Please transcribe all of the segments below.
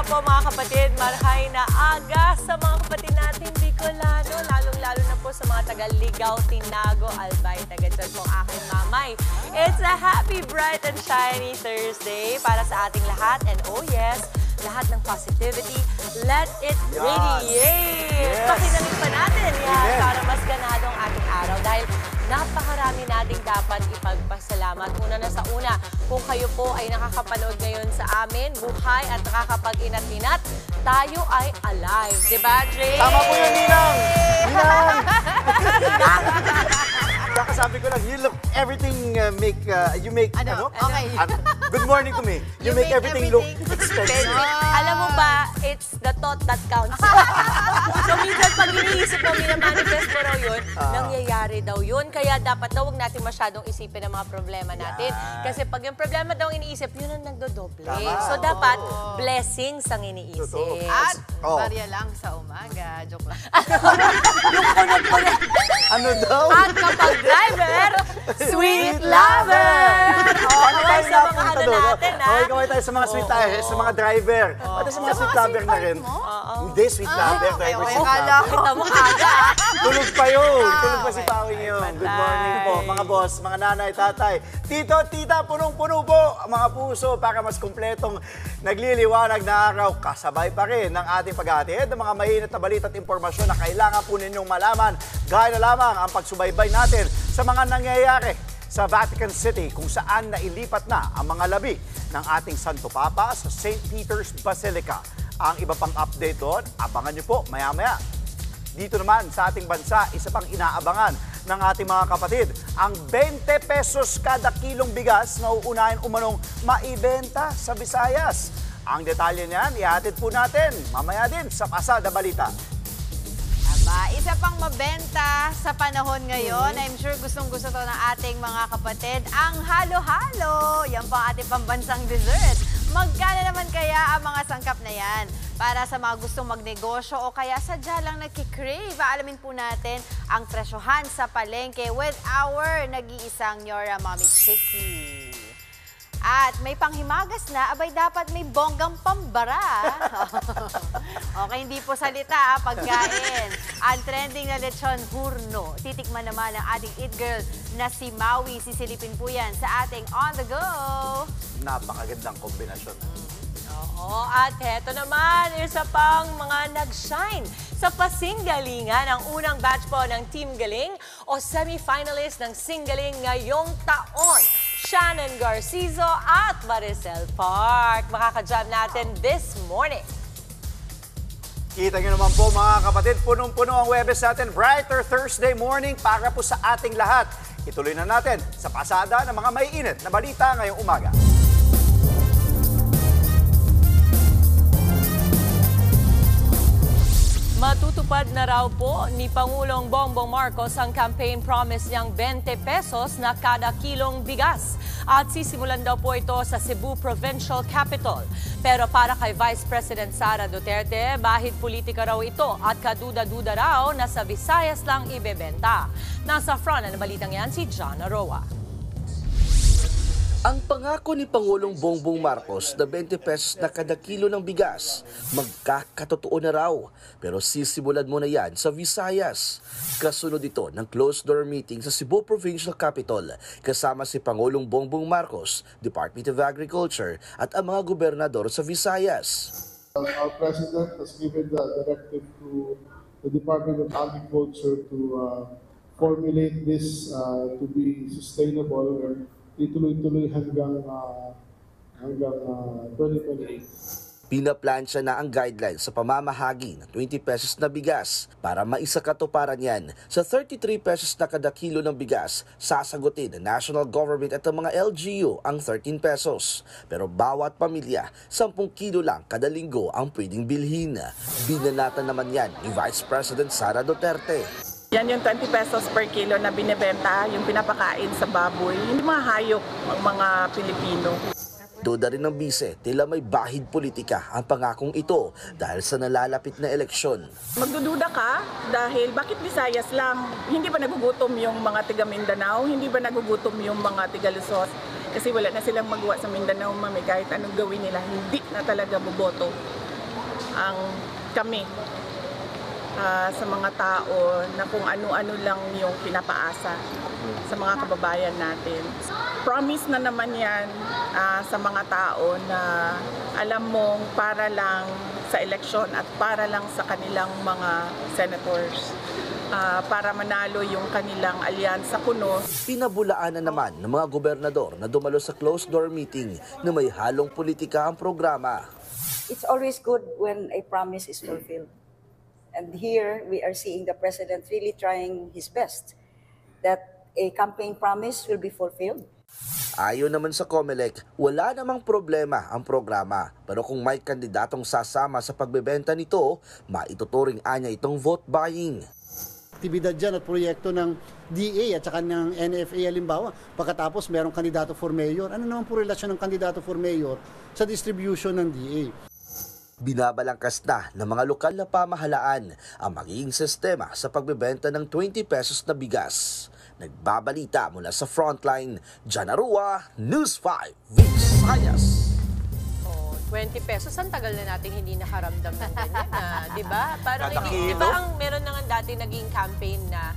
po mga kapatid, marhay na aga sa mga kapatid nating Bicolano, lalong-lalo na po sa mga taga-Ligaw, Tinago, Albay, taga-dyan po ang aking mamay. It's a happy, bright and shiny Thursday para sa ating lahat. And oh yes, lahat ng positivity, let it radiate! Yes. Pakinalig pa natin yan Amen. para mas ganado ang ating araw dahil napakarami nating dapat ipagpasalamat. Una na sa una, kung kayo po ay nakakapanood ngayon sa amin, buhay at nakakapag-inat-inat, tayo ay alive. Diba, Dre? Tama po yun, Ninang! Ninang! Kakasabi ko lang, you look, everything you make, Ano? Okay. Good morning to me. You make everything look expensive. Alam mo ba, it's the thought that counts. So, minsan pag iniisip mo, minamanifest mo raw yun, nangyayari daw yun. Kaya dapat daw huwag natin masyadong isipin ang mga problema natin. Kasi pag yung problema daw ang iniisip, yun ang nagdodoble. Tama. So, dapat blessings ang iniisip. Totoo. At Oh. Maria lang sa umaga. Joke lang. Yung kunot-kunot. Ano daw? At kapag driver, sweet lover! Paano Okay, tayo sa mga napunta ano doon? natin, ha? Okay, kaway tayo sa mga sweet tayo, sa mga driver. Pati sa mga sweet lover na rin. Hindi, sweet lover, driver, okay, sweet akala lover. ko. Kita mo aga. Tulog pa yun. Tulog pa si okay. Pawing yun. Ay, Good morning po, mga boss, mga nanay, tatay. Tito, tita, punong-puno po ang mga puso para mas kumpletong nagliliwanag na araw. Kasabay pa rin ng ating paghahatid ng mga mainit na balita at impormasyon na kailangan po ninyong malaman. Gaya na lamang ang pagsubaybay natin sa mga nangyayari sa Vatican City kung saan nailipat na ang mga labi ng ating Santo Papa sa St. Peter's Basilica. Ang iba pang update doon, abangan niyo po maya-maya. Dito naman sa ating bansa, isa pang inaabangan ng ating mga kapatid, ang 20 pesos kada kilong bigas na uunahin umanong maibenta sa Visayas. Ang detalye niyan, ihatid po natin mamaya din sa Pasada Balita. Isa pang mabenta sa panahon ngayon. I'm sure gustong-gusto to ng ating mga kapatid. Ang halo-halo. Yan pa ang ating pambansang dessert. Magkano naman kaya ang mga sangkap na yan? Para sa mga gustong magnegosyo o kaya sadya lang nagkikrave, alamin po natin ang presyohan sa palengke with our nag-iisang Yora Mommy Chicky. At may panghimagas na, abay dapat may bonggang pambara. Okay, hindi po salita, pagkain. Ang trending na lechon hurno. Titikman naman ang ating Eat Girl na si Maui. Sisilipin po yan sa ating On The Go. Napakagandang kombinasyon. Oo, at heto naman, isa pang mga nag-shine sa pasinggalingan ang unang batch po ng Team Galing o semi-finalist ng Singgaling ngayong taon. Shannon Garcizo at Maricel Park. Makaka-jam natin this morning. Kita nyo naman po mga kapatid, punong-puno ang Webes natin. Brighter Thursday morning para po sa ating lahat. Ituloy na natin sa pasada ng mga maiinit na balita ngayong umaga. Matutupad na raw po ni Pangulong Bongbong Marcos ang campaign promise niyang 20 pesos na kada kilong bigas. At sisimulan daw po ito sa Cebu Provincial Capital. Pero para kay Vice President Sara Duterte, bahid politika raw ito at kaduda-duda raw na sa Visayas lang ibebenta. Nasa front ng balitang yan si John Aroa. Ang pangako ni Pangulong Bongbong Marcos na 20 pesos na kada kilo ng bigas, magkakatotoo na raw. Pero sisimulan mo na yan sa Visayas. Kasunod ito ng closed-door meeting sa Cebu Provincial Capital kasama si Pangulong Bongbong Marcos, Department of Agriculture at ang mga gobernador sa Visayas. Our President has given the directive to the Department of Agriculture to formulate this to be sustainable and ituloy-tuloy hanggang 2028. Pinaplansya na ang guidelines sa pamamahagi ng 20 pesos na bigas. Para maisakatuparan yan, sa 33 pesos na kada kilo ng bigas, sasagutin ng national government at ang mga LGU ang 13 pesos. Pero bawat pamilya, 10 kilo lang kada linggo ang pwedeng bilhin. Binanatan naman yan ni Vice President Sara Duterte. Yan yung 20 pesos per kilo na binibenta, yung pinapakain sa baboy. Hindi mga hayop ang mga Pilipino. Duda rin ng bise, tila may bahid politika ang pangakong ito dahil sa nalalapit na eleksyon. Magdududa ka dahil bakit Visayas lang? Hindi ba nagugutom yung mga tiga Mindanao? Hindi ba nagugutom yung mga tiga Luzon? Kasi wala na silang magawa sa Mindanao, mami, kahit anong gawin nila, hindi na talaga boboto kami sa mga tao na kung ano-ano lang yung pinapaasa sa mga kababayan natin. Promise na naman yan sa mga tao na alam mong para lang sa eleksyon at para lang sa kanilang mga senators. Para manalo yung kanilang alyansa kuno. Pinabulaanan naman ng mga gobernador na dumalo sa closed-door meeting na may halong politika ang programa. It's always good when a promise is fulfilled. And here we are seeing the President really trying his best that a campaign promise will be fulfilled. Ayon naman sa COMELEC, wala namang problema ang programa. Pero kung may kandidatong sasama sa pagbebenta nito, maituturing anya itong vote buying. Aktibidad dyan at proyekto ng DA at saka ng NFA halimbawa. Pagkatapos merong kandidato for mayor. Ano naman po relasyon ng kandidato for mayor sa distribution ng DA? Binabalangkas na ng mga lokal na pamahalaan ang magiging sistema sa pagbebenta ng 20 pesos na bigas. Nagbabalita mula sa Frontline, Janarua, News 5, Visayas. 20 pesos, ang tagal na natin hindi nakaramdam ng ganyan, di ba? Parang Kada di kilo? ba ang meron na nga dati naging campaign na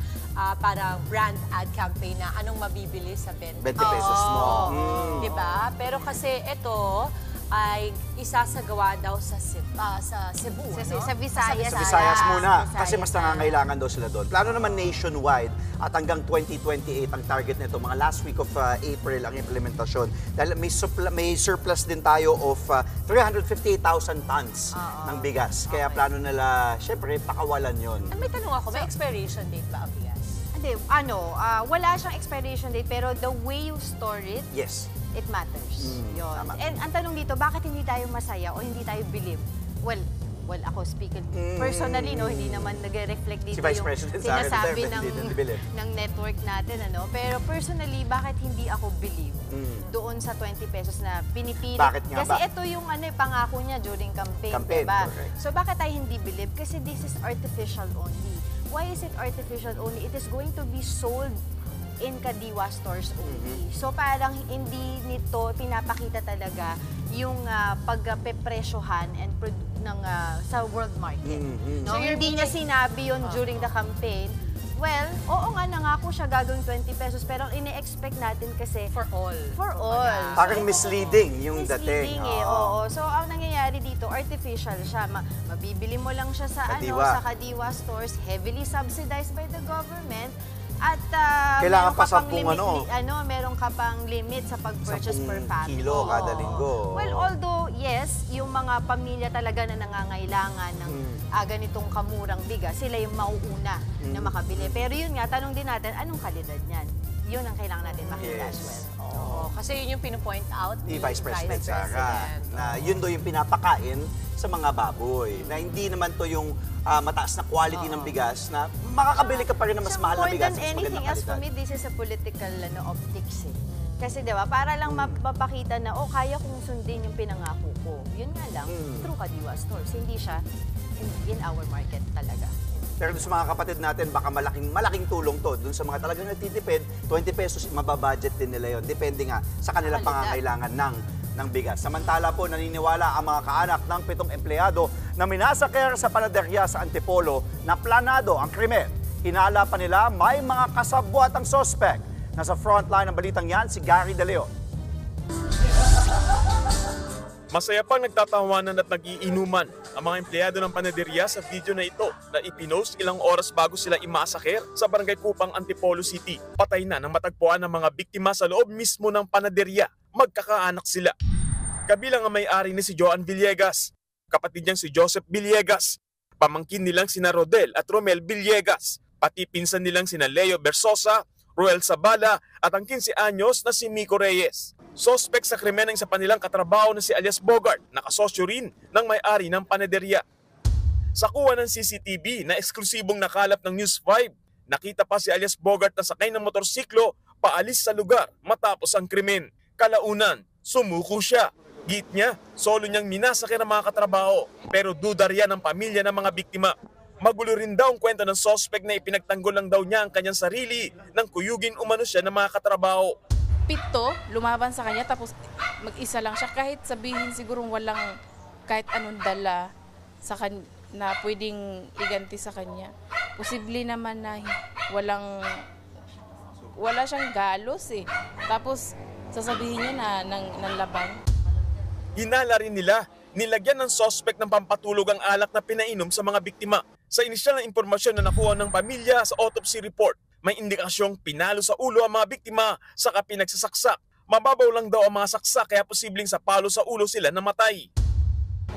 parang brand ad campaign na anong mabibili sa 20 pesos mo. Di ba? Pero kasi ito ay isasagawa daw sa Cebu, no? Sa Visayas. Sa Visayas muna, Visayas kasi mas nangangailangan daw sila doon. Plano naman nationwide at hanggang 2028 ang target nito. Mga last week of April ang implementasyon. Dahil may surplus din tayo of 358,000 tons ng bigas. Kaya plano nila, syempre, pakawalan yon. May tanong ako, may expiration date ba ang bigas? Hindi, wala siyang expiration date pero the way you store it, Yes. it matters. Yun. Tama. And ang tanong dito, bakit hindi tayo masaya o hindi tayo believe? Well, ako speaking personally, no, hindi naman nagre-reflect dito Si Vice yung President sa akin, sinasabi hindi din believe. ng network natin. Pero personally, bakit hindi ako believe doon sa 20 pesos na pinipilit? Bakit nga Kasi ba? ito yung pangako niya during campaign, diba? Correct. So bakit tayo hindi believe? Kasi this is artificial only. Why is it artificial only? It is going to be sold in Kadiwa stores only. So parang hindi nito pinapakita talaga yung pagpepresyohan and sa world market. No? So hindi niya sinabi yun during the campaign. Well, oo nga, nangako siya gagawin 20 pesos pero ang ini-expect natin kasi For all. for all. Parang misleading yung dating. Misleading oo. So ang nangyayari dito, artificial siya. Mabibili mo lang siya sa Kadiwa. sa Kadiwa stores, heavily subsidized by the government. At Kailangan meron pa ka pang 10 meron ka pang limit sa pag-purchase 10 per family. kilo kada Oo. linggo. Well, although, yes, yung mga pamilya talaga na nangangailangan ng ganitong kamurang bigas, sila yung mauuna na makabili. Pero yun nga, tanong din natin, anong kalidad niyan? Yun ang kailangan natin makita as well. Oo, kasi yun yung pinupoint out Ni Vice President Sara, President. na yun daw yung pinapakain sa mga baboy. Na hindi naman to yung mataas na quality ng bigas na makakabili ka pa rin ng mas mahal na bigas. More than anything else, for me, this is a political optics eh. Kasi diba, para lang mapapakita na, kaya kong sundin yung pinangako ko. Yun nga lang, through Kadiwa stores. Hindi siya in our market talaga. Pero sa mga kapatid natin, baka malaking tulong to. Dun sa mga talagang nagtitipid, 20 pesos, mababudget din nila yon. Depende nga sa kanilang pangangailangan ng bigas. Samantala po, naniniwala ang mga kaanak ng 7 empleyado na minasaker sa panaderya sa Antipolo na planado ang krimen. Hinala pa nila may mga kasabwatang sospek. Nasa frontline ng balitang yan, si Gary De Leon. Masaya pang nagtatawanan at nag-iinuman ang mga empleyado ng panaderya sa video na ito na ipinost ilang oras bago sila imasaker sa Barangay Kupang, Antipolo City. Patay na nang matagpuan ng mga biktima sa loob mismo ng panaderya. Magkakaanak sila. Kabilang ang may-ari ni si Joan Villegas, kapatid niyang si Joseph Villegas, pamangkin nilang sina Rodel at Romel Villegas, pati pinsan nilang sina Leo Bersosa, Roel Sabala at ang 15 anyos na si Mico Reyes. Sospek sa krimen ng isa pa nilang katrabaho na si alias Bogart, nakasosyo rin ng may-ari ng panaderya. Sa kuha ng CCTV na eksklusibong nakalap ng News 5, nakita pa si alias Bogart na sakay ng motorsiklo paalis sa lugar matapos ang krimen. Kalaunan, sumuko siya. Git niya, solo niyang minasakyan ng mga katrabaho, pero duda riyan ng pamilya ng mga biktima. Magulo rin daw ang kwento ng sospek na ipinagtanggol lang daw niya ang kanyang sarili nang kuyugin umano siya ng mga katrabaho. 7 lumaban sa kanya tapos mag-isa lang siya kahit sabihin siguro walang kahit anong dala. na pwedeng iganti sa kanya. Posible naman na wala siyang galos eh. Tapos sasabihin niya na ng laban. Hinala rin nila, nilagyan ng suspect ng pampatulog ang alak na pinainom sa mga biktima. Sa inisyal na impormasyon na nakuha ng pamilya sa autopsy report, may indikasyong pinalo sa ulo ang mga biktima saka pinagsasaksak. Mababaw lang daw ang mga saksak kaya posibleng sa palo sa ulo sila namatay.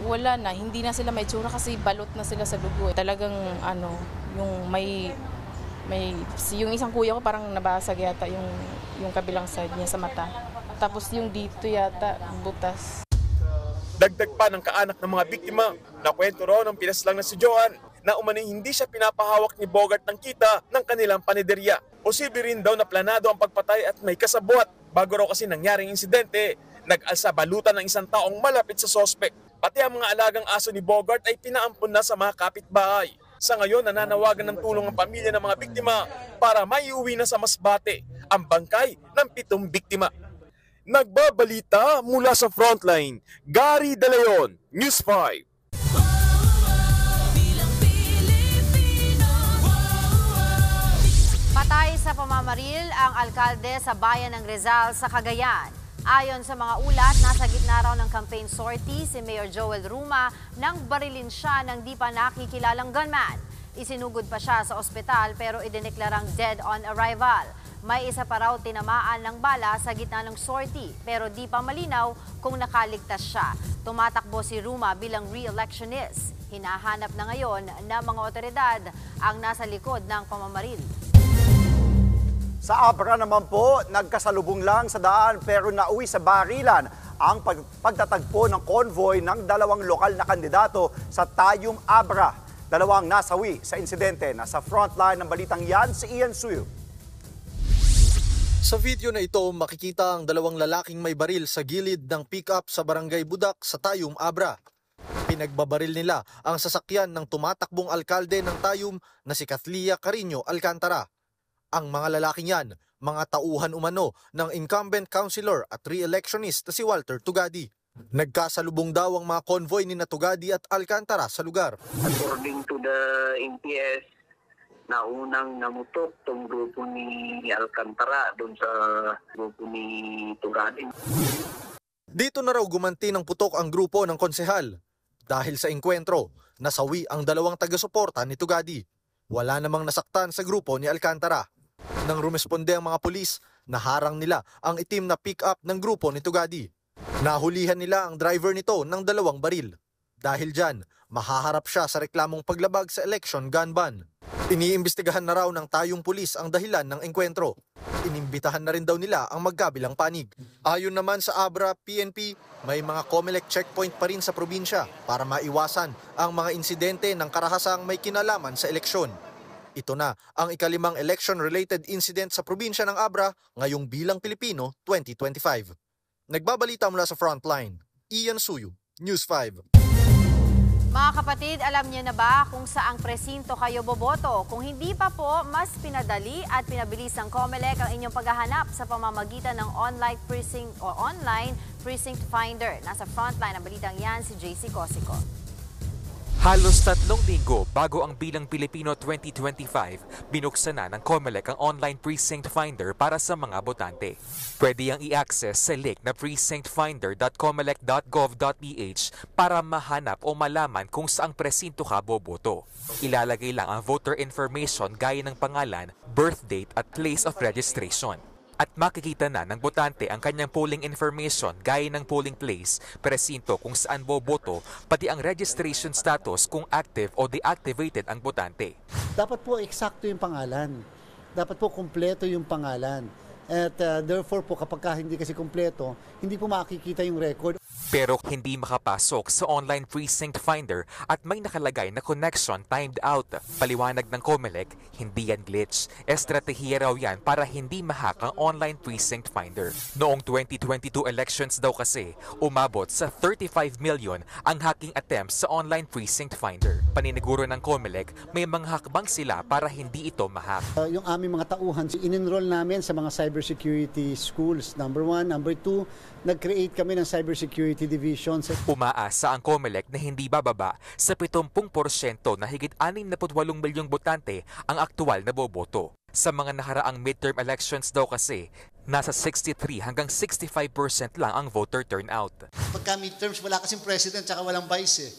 Wala na, hindi na sila may tsura kasi balot na sila sa dugo. Talagang yung isang kuya ko parang nabasag yata yung kabilang side niya sa mata. Tapos yung dito yata butas. Dagdag pa ng kaanak ng mga biktima na kwento raw ng pinaslang na si Joan na umano'y hindi siya pinapahawak ni Bogart ng kita ng kanilang panederya. Posible rin daw na planado ang pagpatay at may kasabwat. Bago raw kasi nangyaring insidente, nag-alsa balutan ng isang taong malapit sa sospek. Pati ang mga alagang aso ni Bogart ay pinaampun na sa mga kapitbahay. Sa ngayon, nananawagan ng tulong ang pamilya ng mga biktima para maiuwi na sa Masbate ang bangkay ng 7 biktima. Nagbabalita mula sa Frontline, Gary De Leon, News 5. Patay sa pamamaril ang alkalde sa bayan ng Rizal sa Cagayan. Ayon sa mga ulat, nasa gitna raw ng campaign sortie si Mayor Joel Ruma nang barilin siya ng di pa nakikilalang gunman. Isinugod pa siya sa ospital pero idineklarang dead on arrival. May isa pa raw tinamaan ng bala sa gitna ng sortie pero di pa malinaw kung nakaligtas siya. Tumatakbo si Ruma bilang re-electionist. Hinahanap na ngayon ng mga otoridad ang nasa likod ng pamamaril. Sa Abra naman po, nagkasalubong lang sa daan pero nauwi sa barilan ang pagtatagpo ng convoy ng 2 lokal na kandidato sa Tayum Abra. 2 nasawi sa insidente. Nasa frontline ng balitang yan si Ian Suyo. Sa video na ito, makikita ang 2 lalaking may baril sa gilid ng pick-up sa Barangay Budak sa Tayum Abra. Pinagbabaril nila ang sasakyan ng tumatakbong alkalde ng Tayum na si Kathlia Carino Alcantara. Ang mga lalaking yan, mga tauhan umano ng incumbent councilor at re-electionist na si Walter Tugadi. Nagkasalubong daw ang mga convoy ni Tugadi at Alcantara sa lugar. According to the NPS, naunang namutok tong grupo ni Alcantara doon sa grupo ni Tugadi. Dito na raw gumanti ng putok ang grupo ng konsehal. Dahil sa engkwentro, nasawi ang 2 taga-suporta ni Tugadi. Wala namang nasaktan sa grupo ni Alcantara. Nang rumesponde ang mga pulis, naharang nila ang itim na pick-up ng grupo ni Tugadi. Nahulihan nila ang driver nito ng 2 baril. Dahil dyan, mahaharap siya sa reklamong paglabag sa election gun ban. Iniimbestigahan na raw ng Tayum pulis ang dahilan ng engkwentro. Inimbitahan na rin daw nila ang magkabilang panig. Ayon naman sa Abra PNP, may mga COMELEC checkpoint pa rin sa probinsya para maiwasan ang mga insidente ng karahasang may kinalaman sa eleksyon. Ito na ang ika-5 election-related incident sa probinsya ng Abra ngayong bilang Pilipino 2025. Nagbabalita mula sa Frontline, Ian Suyo, News 5. Mga kapatid, alam niyo na ba kung saang presinto kayo boboto? Kung hindi pa po, mas pinadali at pinabilis ng COMELEC ang inyong paghahanap sa pamamagitan ng online precinct finder. Nasa Frontline ang balitang yan si JC Cosico. Halos 3 linggo bago ang bilang Pilipino 2025, binuksan na ng COMELEC ang online precinct finder para sa mga botante. Pwede ang i-access sa link na precinctfinder.comelec.gov.ph para mahanap o malaman kung saang presinto ka boboto. Ilalagay lang ang voter information gaya ng pangalan, birth date at place of registration. At makikita na ng botante ang kanyang polling information gaya ng polling place, presinto kung saan boboto, pati ang registration status kung active o deactivated ang botante. Dapat po eksakto yung pangalan. Dapat po kumpleto yung pangalan. At therefore po kapag hindi kasi kumpleto, hindi po makikita yung record. Pero hindi makapasok sa online precinct finder at may nakalagay na connection timed out. Paliwanag ng COMELEC, hindi yan glitch. Estratehiya raw yan para hindi mahack ang online precinct finder. Noong 2022 elections daw kasi, umabot sa 35 million ang hacking attempts sa online precinct finder. Paniniguro ng COMELEC, may mga hakbang sila para hindi ito mahack. Yung aming mga tauhan, in-enroll namin sa mga cybersecurity schools, number 1. Number 2, nag-create kami ng cybersecurity City Division. Umaasa ang COMELEC na hindi bababa sa 70% na higit 68 milyong botante ang aktual na boboto. Sa mga nakaraang midterm elections daw kasi, nasa 63 hanggang 65% lang ang voter turnout. Pagka midterms, wala kasing president tsaka walang vice eh.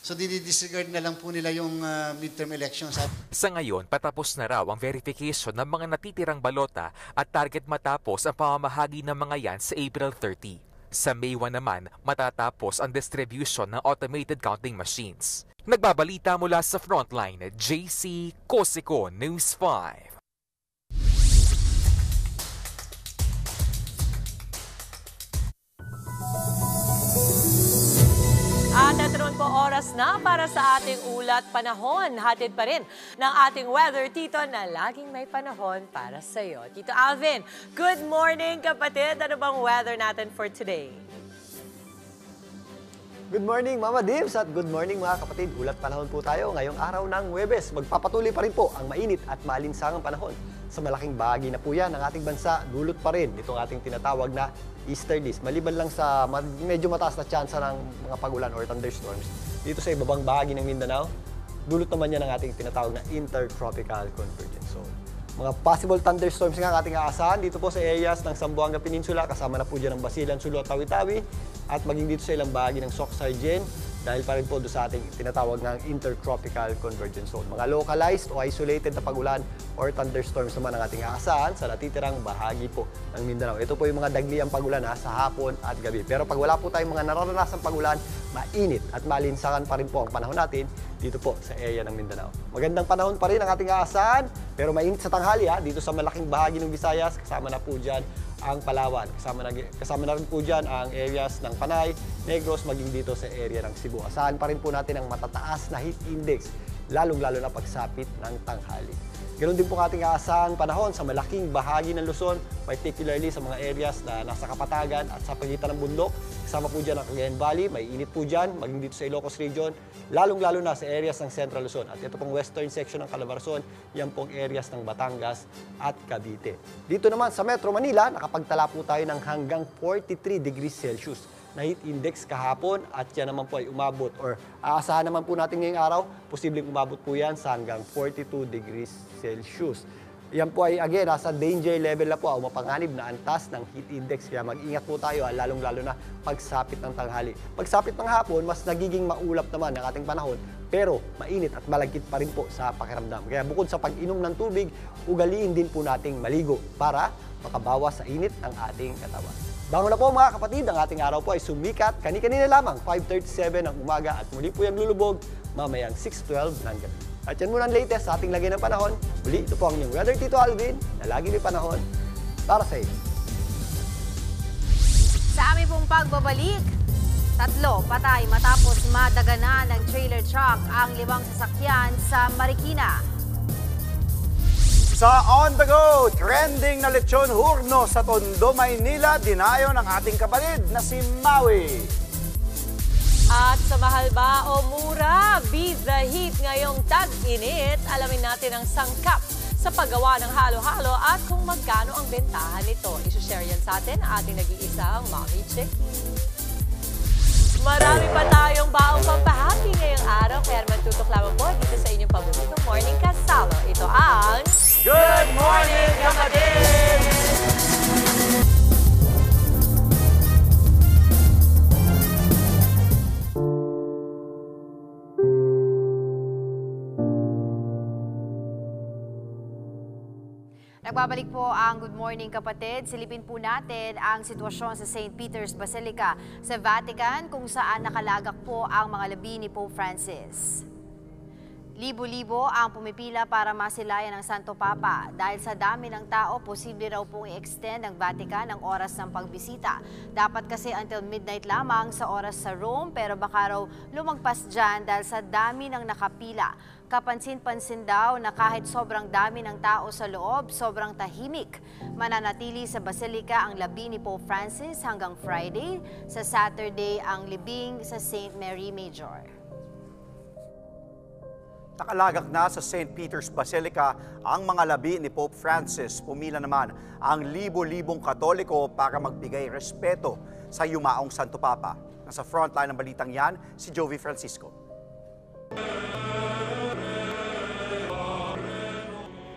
So dinidisregard na lang po nila yung midterm elections. Sa ngayon, patapos na raw ang verification ng mga natitirang balota at target matapos ang pamamahagi ng mga yan sa April 30. Sa May 1 naman, matatapos ang distribution ng automated counting machines. Nagbabalita mula sa Frontline, JC Cosico, News 5. At naroon po oras na para sa ating ulat panahon. Hatid pa rin ng ating weather, Tito, na laging may panahon para sa iyo. Tito Alvin, good morning kapatid. Ano bang weather natin for today? Good morning Mama Dims at good morning mga kapatid. Ulat panahon po tayo ngayong araw ng Huwebes. Magpapatuloy pa rin po ang mainit at maalinsangang panahon. Sa malaking bahagi na po yan ng ating bansa, dulot pa rin itong ating tinatawag na easterlies. Maliban lang sa medyo mataas na tsansa ng mga pagulan or thunderstorms, dito sa ibabang bahagi ng Mindanao, dulot naman yan ng ating tinatawag na intertropical convergence. So, mga possible thunderstorms nga ang ating aasahan dito po sa areas ng Zamboanga Peninsula, kasama na po dyan ang Basilan, Sulu at Tawi-Tawi, at maging dito sa ilang bahagi ng Soc-Sargen, dahil pa rin po doon sa ating tinatawag ng intertropical convergence zone. Mga localized o isolated na pagulan or thunderstorms naman ang ating aasahan sa natitirang bahagi po ng Mindanao. Ito po yung mga dagliang pagulan sa hapon at gabi. Pero pag wala po tayong mga nararanasang pagulan, mainit at malinsangan pa rin po ang panahon natin dito po sa area ng Mindanao. Magandang panahon pa rin ang ating aasahan, pero mainit sa tanghali dito sa malaking bahagi ng Visayas, kasama na po dyan ang Palawan. Kasama na rin po dyan ang areas ng Panay, Negros, maging dito sa area ng Cebu. Asahan pa rin po natin ang matataas na heat index, lalong-lalo na pagsapit ng tanghali. Ganoon din po ating aasahang panahon sa malaking bahagi ng Luzon, particularly sa mga areas na nasa Kapatagan at sa pagitan ng bundok. Kasama po dyan ang Cagayan Valley, may init po dyan, maging dito sa Ilocos Region, lalong-lalo na sa areas ng Central Luzon. At ito pong western section ng Calabarzon, yan pong areas ng Batangas at Cavite. Dito naman sa Metro Manila, nakapagtala po tayo ng hanggang 43 degrees Celsius na heat index kahapon at yan naman po ay umabot or aasahan naman po natin ngayong araw, posibleng umabot po yan sa hanggang 42 degrees Celsius. Yan po ay again, nasa danger level na po, mapanganib na antas ng heat index. Kaya mag-ingat po tayo, lalong-lalo na pagsapit ng tanghali. Pagsapit ng hapon, mas nagiging maulap naman ang ating panahon, pero mainit at malagkit pa rin po sa pakiramdam. Kaya bukod sa pag-inom ng tubig, ugaliin din po nating maligo para makabawas sa init ng ating katawan. Bango na po mga kapatid, ang ating araw po ay sumikat kani-kanina lamang, 5:37 ng umaga at muli po yung lulubog mamayang 6:12 ng gabi. At yan muna ang latest sa ating lagay ng panahon. Muli, ito po ang inyong weather, Tito Alvin, na lagi may panahon para sa iyo. Sa aming pong pagbabalik, 3 patay matapos madaganan ng trailer truck ang 5 sasakyan sa Marikina. Sa On The Go, trending na lechon hurno sa Tondo, Maynila, dinayo ng ating kapatid na si Maui. At sa mahal ba o mura, beat the heat ngayong tag-init. Alamin natin ang sangkap sa paggawa ng halo-halo at kung magkano ang bentahan nito. I-share yan sa atin ating nag-iisang Mommy Chickie. Marami pa tayong baong pampahappy ngayong araw, kaya naman tutok lamang po dito sa inyong paboritong Morning Kasalo. Ito ang Good Morning Kapatid! Nagbabalik po ang Good Morning Kapatid. Silipin po natin ang sitwasyon sa St. Peter's Basilica sa Vatican kung saan nakalagak po ang mga labi ni Pope Francis. Libo-libo ang pumipila para masilayan ng Santo Papa. Dahil sa dami ng tao, posible raw pong i-extend ng Vatican ang oras ng pagbisita. Dapat kasi until midnight lamang sa oras sa Rome, pero baka raw lumagpas dyan dahil sa dami ng nakapila. Kapansin-pansin daw na kahit sobrang dami ng tao sa loob, sobrang tahimik. Mananatili sa Basilica ang labi ni Pope Francis hanggang Friday. Sa Saturday, ang libing sa St. Mary Major. Nakalagak na sa St. Peter's Basilica ang mga labi ni Pope Francis. Pumila naman ang libo-libong Katoliko para magbigay respeto sa yumaong Santo Papa. Nasa frontline ng balitang yan, si Jovi Francisco.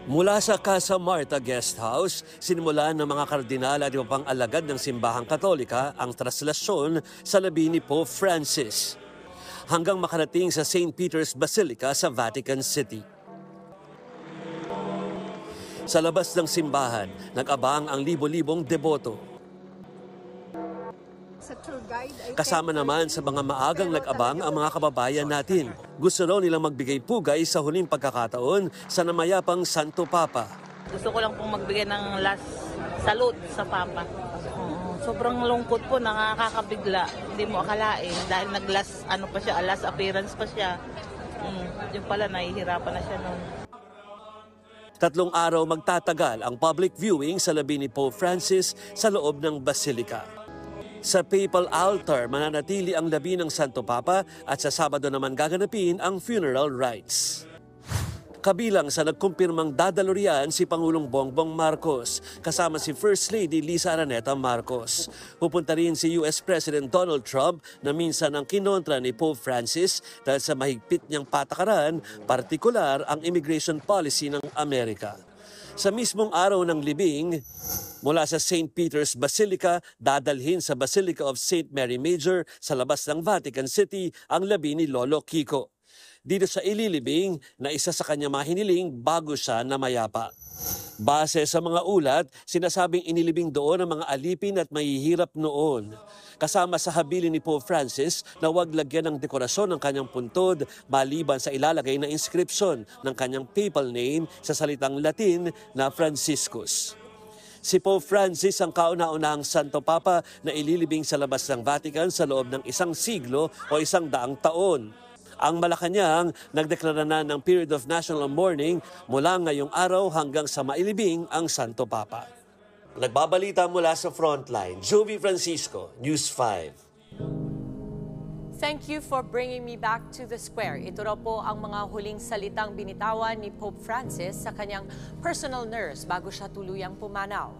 Mula sa Casa Marta Guest House, sinimulan ng mga kardinal at iba pang alagad ng simbahang katolika ang traslasyon sa labi ni Pope Francis hanggang makarating sa St. Peter's Basilica sa Vatican City. Sa labas ng simbahan, nag-abang ang libo-libong deboto. Kasama naman sa mga maagang nag-abang ang mga kababayan natin. Gusto raw nilang magbigay pugay sa huling pagkakataon sa namayapang Santo Papa. Gusto ko lang pong magbigay ng last salute sa Papa. Sobrang lungkot po, nakakabigla. Hindi mo akalain dahil nag-last last appearance pa siya. Yung pala, nahihirapan na siya noon. 3 araw magtatagal ang public viewing sa labi ni Pope Francis sa loob ng Basilica. Sa papal altar, mananatili ang labi ng Santo Papa at sa Sabado naman gaganapin ang funeral rites. Kabilang sa nagkumpirmang dadalo riyan si Pangulong Bongbong Marcos, kasama si First Lady Lisa Araneta Marcos. Pupunta rin si US President Donald Trump na minsan ang kinontra ni Pope Francis dahil sa mahigpit niyang patakaran, partikular ang immigration policy ng Amerika. Sa mismong araw ng libing, mula sa St. Peter's Basilica, dadalhin sa Basilica of St. Mary Major sa labas ng Vatican City ang labi ni Lolo Kiko. Dito sa ililibing na isa sa kanya mahiniling bago siya namayapa. Base sa mga ulat, sinasabing inilibing doon ang mga alipin at mahihirap noon. Kasama sa habilin ni Pope Francis na huwag lagyan ng dekorasyon ng kanyang puntod maliban sa ilalagay na inscription ng kanyang papal name sa salitang Latin na Franciscus. Si Pope Francis ang kauna-unahang Santo Papa na ililibing sa labas ng Vatican sa loob ng 1 siglo o 100 taon. Ang Malacanang nagdeklara na ng period of national mourning mula ngayong araw hanggang sa mailibing ang Santo Papa. Nagbabalita mula sa Frontline, Jovi Francisco, News 5. Thank you for bringing me back to the square. Ito raw po ang mga huling salitang binitawan ni Pope Francis sa kanyang personal nurse bago siya tuluyang pumanaw.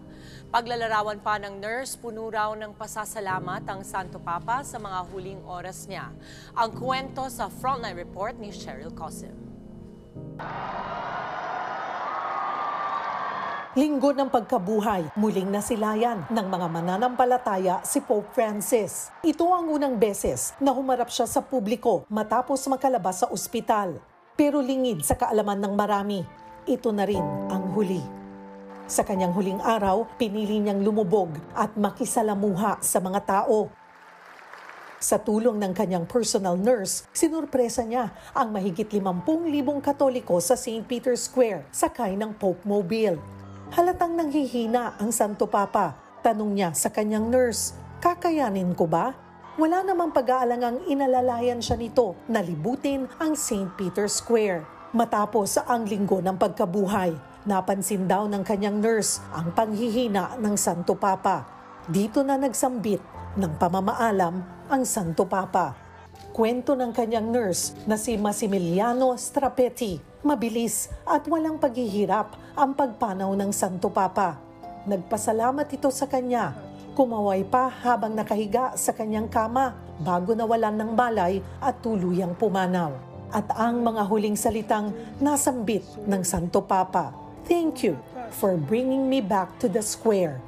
Paglalarawan pa ng nurse, puno raw ng pasasalamat ang Santo Papa sa mga huling oras niya. Ang kwento sa Frontline Report ni Cheryl Cosim. Linggo ng pagkabuhay, muling nasilayan ng mga mananampalataya si Pope Francis. Ito ang unang beses na humarap siya sa publiko matapos makalabas sa ospital. Pero lingid sa kaalaman ng marami, ito na rin ang huli. Sa kanyang huling araw, pinili niyang lumubog at makisalamuha sa mga tao. Sa tulong ng kanyang personal nurse, sinurpresa niya ang mahigit 50,000 Katoliko sa St. Peter's Square sakay ng Pope Mobile. Halatang nanghihina ang Santo Papa. Tanong niya sa kanyang nurse, kakayanin ko ba? Wala namang pag-aalangang inalalayan siya nito na libutin ang St. Peter's Square. Matapos ang linggo ng pagkabuhay, napansin daw ng kanyang nurse ang panghihina ng Santo Papa. Dito na nagsambit ng pamamaalam ang Santo Papa. Kwento ng kanyang nurse na si Massimiliano Strapetti, mabilis at walang paghihirap ang pagpanaw ng Santo Papa. Nagpasalamat ito sa kanya. Kumaway pa habang nakahiga sa kanyang kama bago nawalan ng malay at tuluyang pumanaw. At ang mga huling salitang nasambit ng Santo Papa, "Thank you for bringing me back to the square."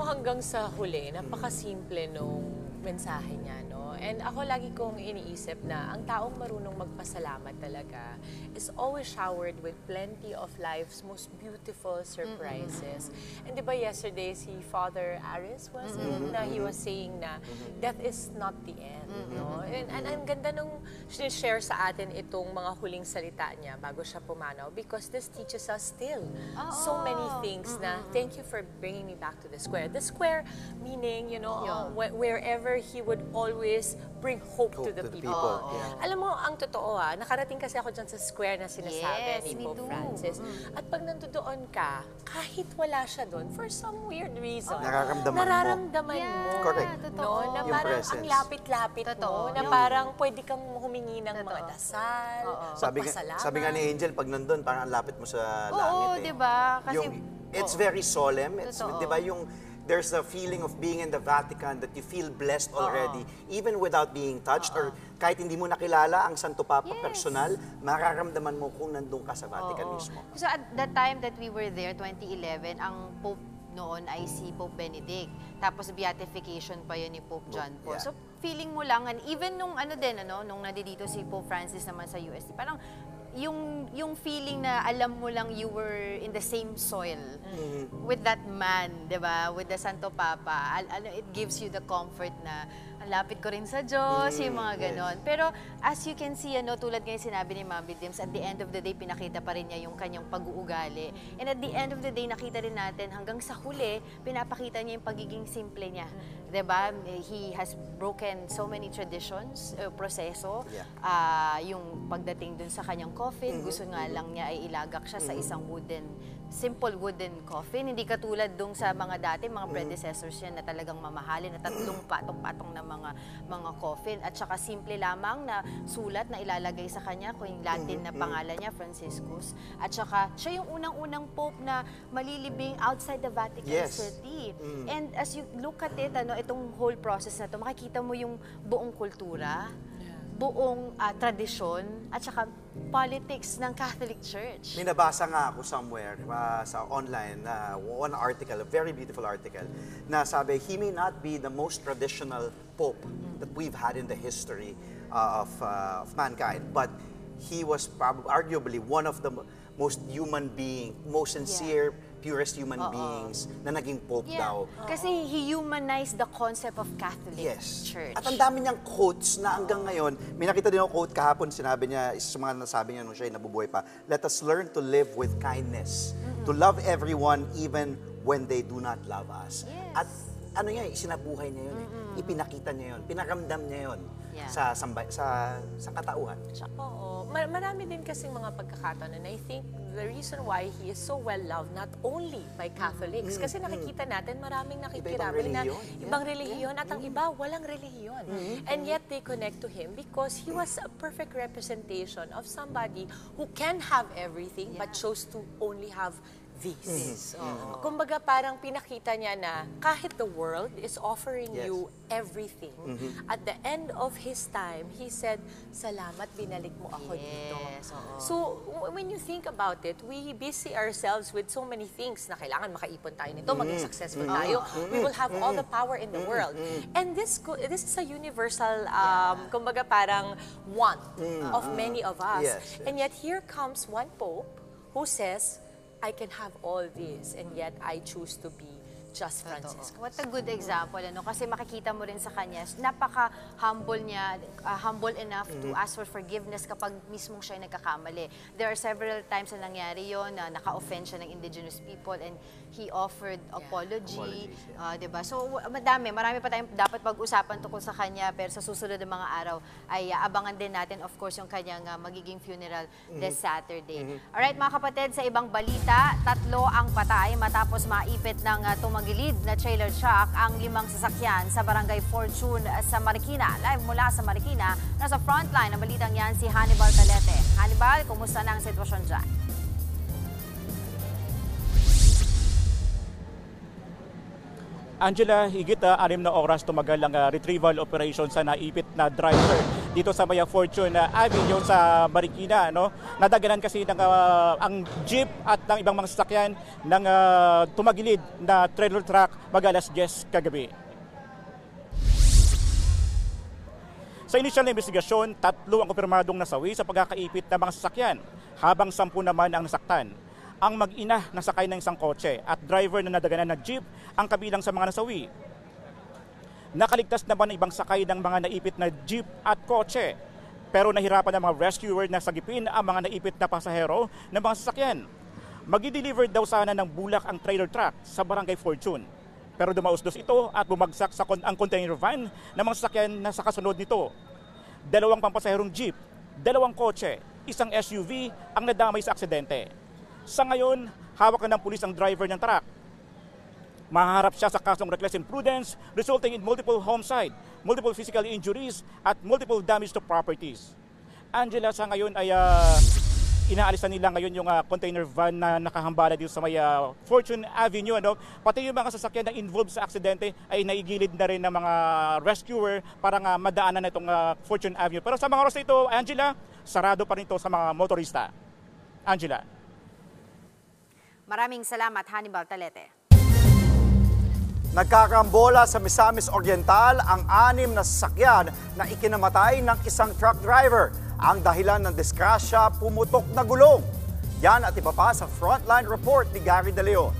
Hanggang sa huli, napakasimple nung mensahe niya, no? And ako lagi kong iniisip na ang taong marunong magpasalamat talaga is always showered with plenty of life's most beautiful surprises. And di ba yesterday si Father Aris was it, na he was saying na death is not the end, no? And ang ganda nung share sa atin itong mga huling salita niya bago siya pumanaw because this teaches us still so many things na thank you for bringing me back to the square. The square meaning, you know, wherever he would always bring hope to the people. Alam mo, ang totoo nakarating kasi ako dyan sa square na sinasabi ni Pope Francis. At pag nandoon ka, kahit wala siya doon, for some weird reason, nararamdaman mo. Correct. No, na parang ang lapit-lapit mo, na parang pwede kang humingi ng mga dasal, magpasalamat. Sabi nga ni Angel, pag nandun, parang ang lapit mo sa langit. Oo, di ba? Kasi it's very solemn. Di ba yung there's a feeling of being in the Vatican that you feel blessed already, even without being touched, or kahit hindi mo nakilala ang Santo Papa personal, mararamdaman mo kung nandun ka sa Vatican mismo. So at the time that we were there, 2011, ang Pope noon ay si Pope Benedict. Tapos beatification pa yun ni Pope John Paul. So feeling mo lang, and even nung nung nandito si Pope Francis naman sa UST, parang yung feeling na alam mo lang you were in the same soil with that man, 'di ba? With the Santo Papa. It gives you the comfort na lapit ko rin sa Diyos, yung mga ganon. Pero as you can see, tulad ngayon sinabi ni Mami Dims, at the end of the day, pinakita pa rin niya yung kanyang pag-uugali. And at the end of the day, nakita rin natin hanggang sa huli, pinapakita niya yung pagiging simple niya. Diba? He has broken so many traditions, proseso. Yung pagdating dun sa kanyang coffin, gusto nga lang niya ay ilagak siya sa isang simple wooden coffin. Hindi katulad dun sa mga dati, mga predecessors niya na talagang mamahalin, na 3 patong-patong na mga coffin. At saka simple lamang na sulat na ilalagay sa kanya, kung yung Latin na pangalan niya, Franciscus. At saka siya yung unang-unang pope na malilibing outside the Vatican City. And as you look at it, itong whole process na to, makikita mo yung buong kultura, buong tradisyon, at saka politics ng Catholic Church. May nabasa nga ako somewhere sa online, one article, a very beautiful article, na sabi, he may not be the most traditional pope that we've had in the history of mankind, but he was probably, arguably, one of the most human being, most sincere, purest human beings na naging pope daw. Kasi he humanized the concept of Catholic Church. At ang dami niyang quotes na hanggang ngayon, may nakita din ako quote kahapon, sinabi niya, isa sa mga nasabi niya nung siya ay nabubuhay pa, let us learn to live with kindness, to love everyone even when they do not love us. At sinabuhay niya yun ipinakita niya yun, pinaramdam niya yun sa katauhan. Marami din kasing mga pagkakataon, and I think the reason why he is so well-loved, not only by Catholics, kasi nakikita natin maraming nakikirami na ibang relihiyon at ang iba walang relihiyon. And yet they connect to him because he was a perfect representation of somebody who can have everything but chose to only have this. Kumbaga parang pinakita niya na kahit the world is offering you everything, at the end of his time, he said, salamat, binalik mo ako dito. So, when you think about it, we busy ourselves with so many things na kailangan makaipon tayo nito, maging successful tayo. We will have all the power in the world. And this is a universal, kumbaga parang want of many of us. And yet, here comes one pope who says, I can have all this, and yet I choose to be just Francisco. What a good example, kasi makikita mo rin sa kanya, napaka-humble niya, humble enough to ask for forgiveness kapag mismong siya ay nagkakamali. There are several times na nangyari yon na naka-offend siya ng indigenous people, and he offered apology. Diba? So, marami pa tayong dapat pag-usapan tungkol sa kanya, pero sa susunod na mga araw ay abangan din natin, of course, yung kanyang magiging funeral this Saturday. Alright, mga kapatid, sa ibang balita, 3 ang patay matapos maipit ng tumagilid na trailer truck ang 5 sasakyan sa Barangay Fortune sa Marikina. Live mula sa Marikina, nasa frontline ng balitang yan si Hannibal Calete. Hannibal, kumusta na ang sitwasyon dyan? Angela, higit 6 na oras tumagal ang retrieval operation sa naipit na driver dito sa Maya Fortune Avenue sa Marikina. Nadaganan kasi ang jeep at ng ibang mga sasakyan ng tumagilid na trailer truck mag-alas 10 kagabi. Sa inisyal na investigasyon, 3 ang kumpirmadong nasawi sa pagkakaipit ng mga sasakyan, habang 10 naman ang nasaktan. Ang mag-ina na sakay ng isang kotse at driver na nadaganan ng jeep ang kabilang sa mga nasawi. Nakaligtas naman ang ibang sakay ng mga naipit na jeep at kotse, pero nahirapan ang mga rescuer na sagipin ang mga naipit na pasahero ng mga sasakyan. Mag-deliver daw sana ng bulak ang trailer truck sa Barangay Fortune, pero dumausdos ito at bumagsak sa ang container van ng mga sasakyan na sa kasunod nito. 2 pampasaherong jeep, 2 kotse, 1 SUV ang nadamay sa aksidente. Sa ngayon, hawak na ng pulis ang driver ng truck. Mahaharap siya sa kasong reckless imprudence resulting in multiple homicide, multiple physical injuries at multiple damage to properties. Angela, sa ngayon ay inaalis na nila ngayon yung container van na nakahambala dito sa may Fortune Avenue. Ano? Pati yung mga sasakyan na involved sa aksidente ay naigilid na rin ng mga rescuer para nga madaanan na itong Fortune Avenue. Pero sa mga oras na ito, Angela, sarado pa rin ito sa mga motorista. Angela. Maraming salamat, Hannibal Talete. Nagkakambola sa Misamis Oriental ang 6 na sasakyan na ikinamatay ng isang truck driver. Ang dahilan ng disgrasya, pumutok na gulong. Yan at iba pa sa Frontline Report ni Gary De Leon.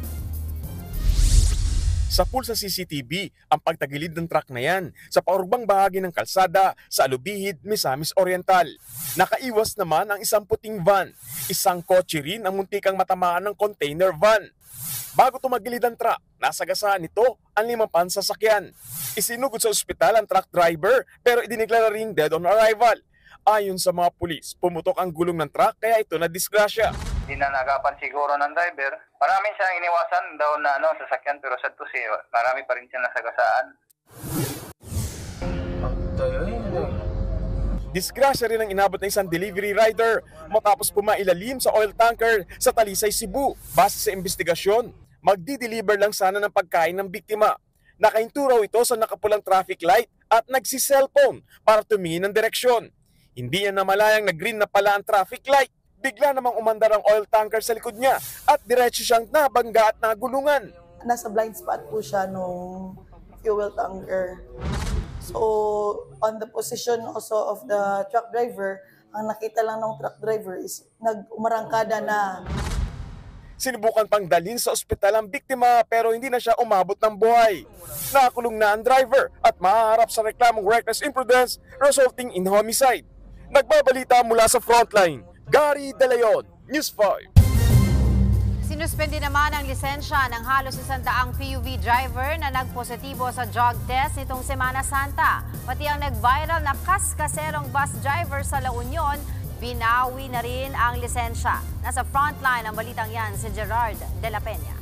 Sa pool sa CCTV, ang pagtagilid ng truck na yan sa paurbang bahagi ng kalsada sa Alubihid, Misamis Oriental. Nakaiwas naman ang isang puting van. Isang kotse rin ang muntikang matamaan ng container van. Bago tumagilid ang truck, nasagasaan nito ang 5 pansasakyan. Isinugod sa ospital ang truck driver pero idineklara ring dead on arrival. Ayon sa mga pulis, pumutok ang gulong ng truck kaya ito na disgrasya. Hindi na nagapan siguro ng driver. Marami siyang iniwasan daw na sasakyan pero sa tusi, marami pa rin siya nasagasaan. Disgrasya rin ang inabot ng isang delivery rider matapos pumailalim sa oil tanker sa Talisay, Cebu. Base sa investigasyon, magdi-deliver lang sana ng pagkain ng biktima. Nakahinto raw ito sa nakapulang traffic light at nagsi-cellphone para tumingin ng direksyon. Hindi niya namalayang na-green na pala ang traffic light. Bigla namang umandar ang oil tanker sa likod niya at diretso siyang nabangga at nagulungan. Nasa blind spot po siya nung fuel tanker. So, on the position also of the truck driver, ang nakita lang ng truck driver is umarangkada na. Sinubukan pang dalhin sa ospital ang biktima pero hindi na siya umabot ng buhay. Nakakulong na ang driver at mahaharap sa reklamong reckless imprudence resulting in homicide. Nagbabalita mula sa Frontline, Gary De Leon, News 5. Sinuspende naman ang lisensya ng halos 100 PUV driver na nagpositibo sa drug test nitong Semana Santa. Pati ang nag-viral na kaskaserong bus driver sa La Union, binawi na rin ang lisensya. Nasa frontline ang balitang yan si Gerard de la Peña.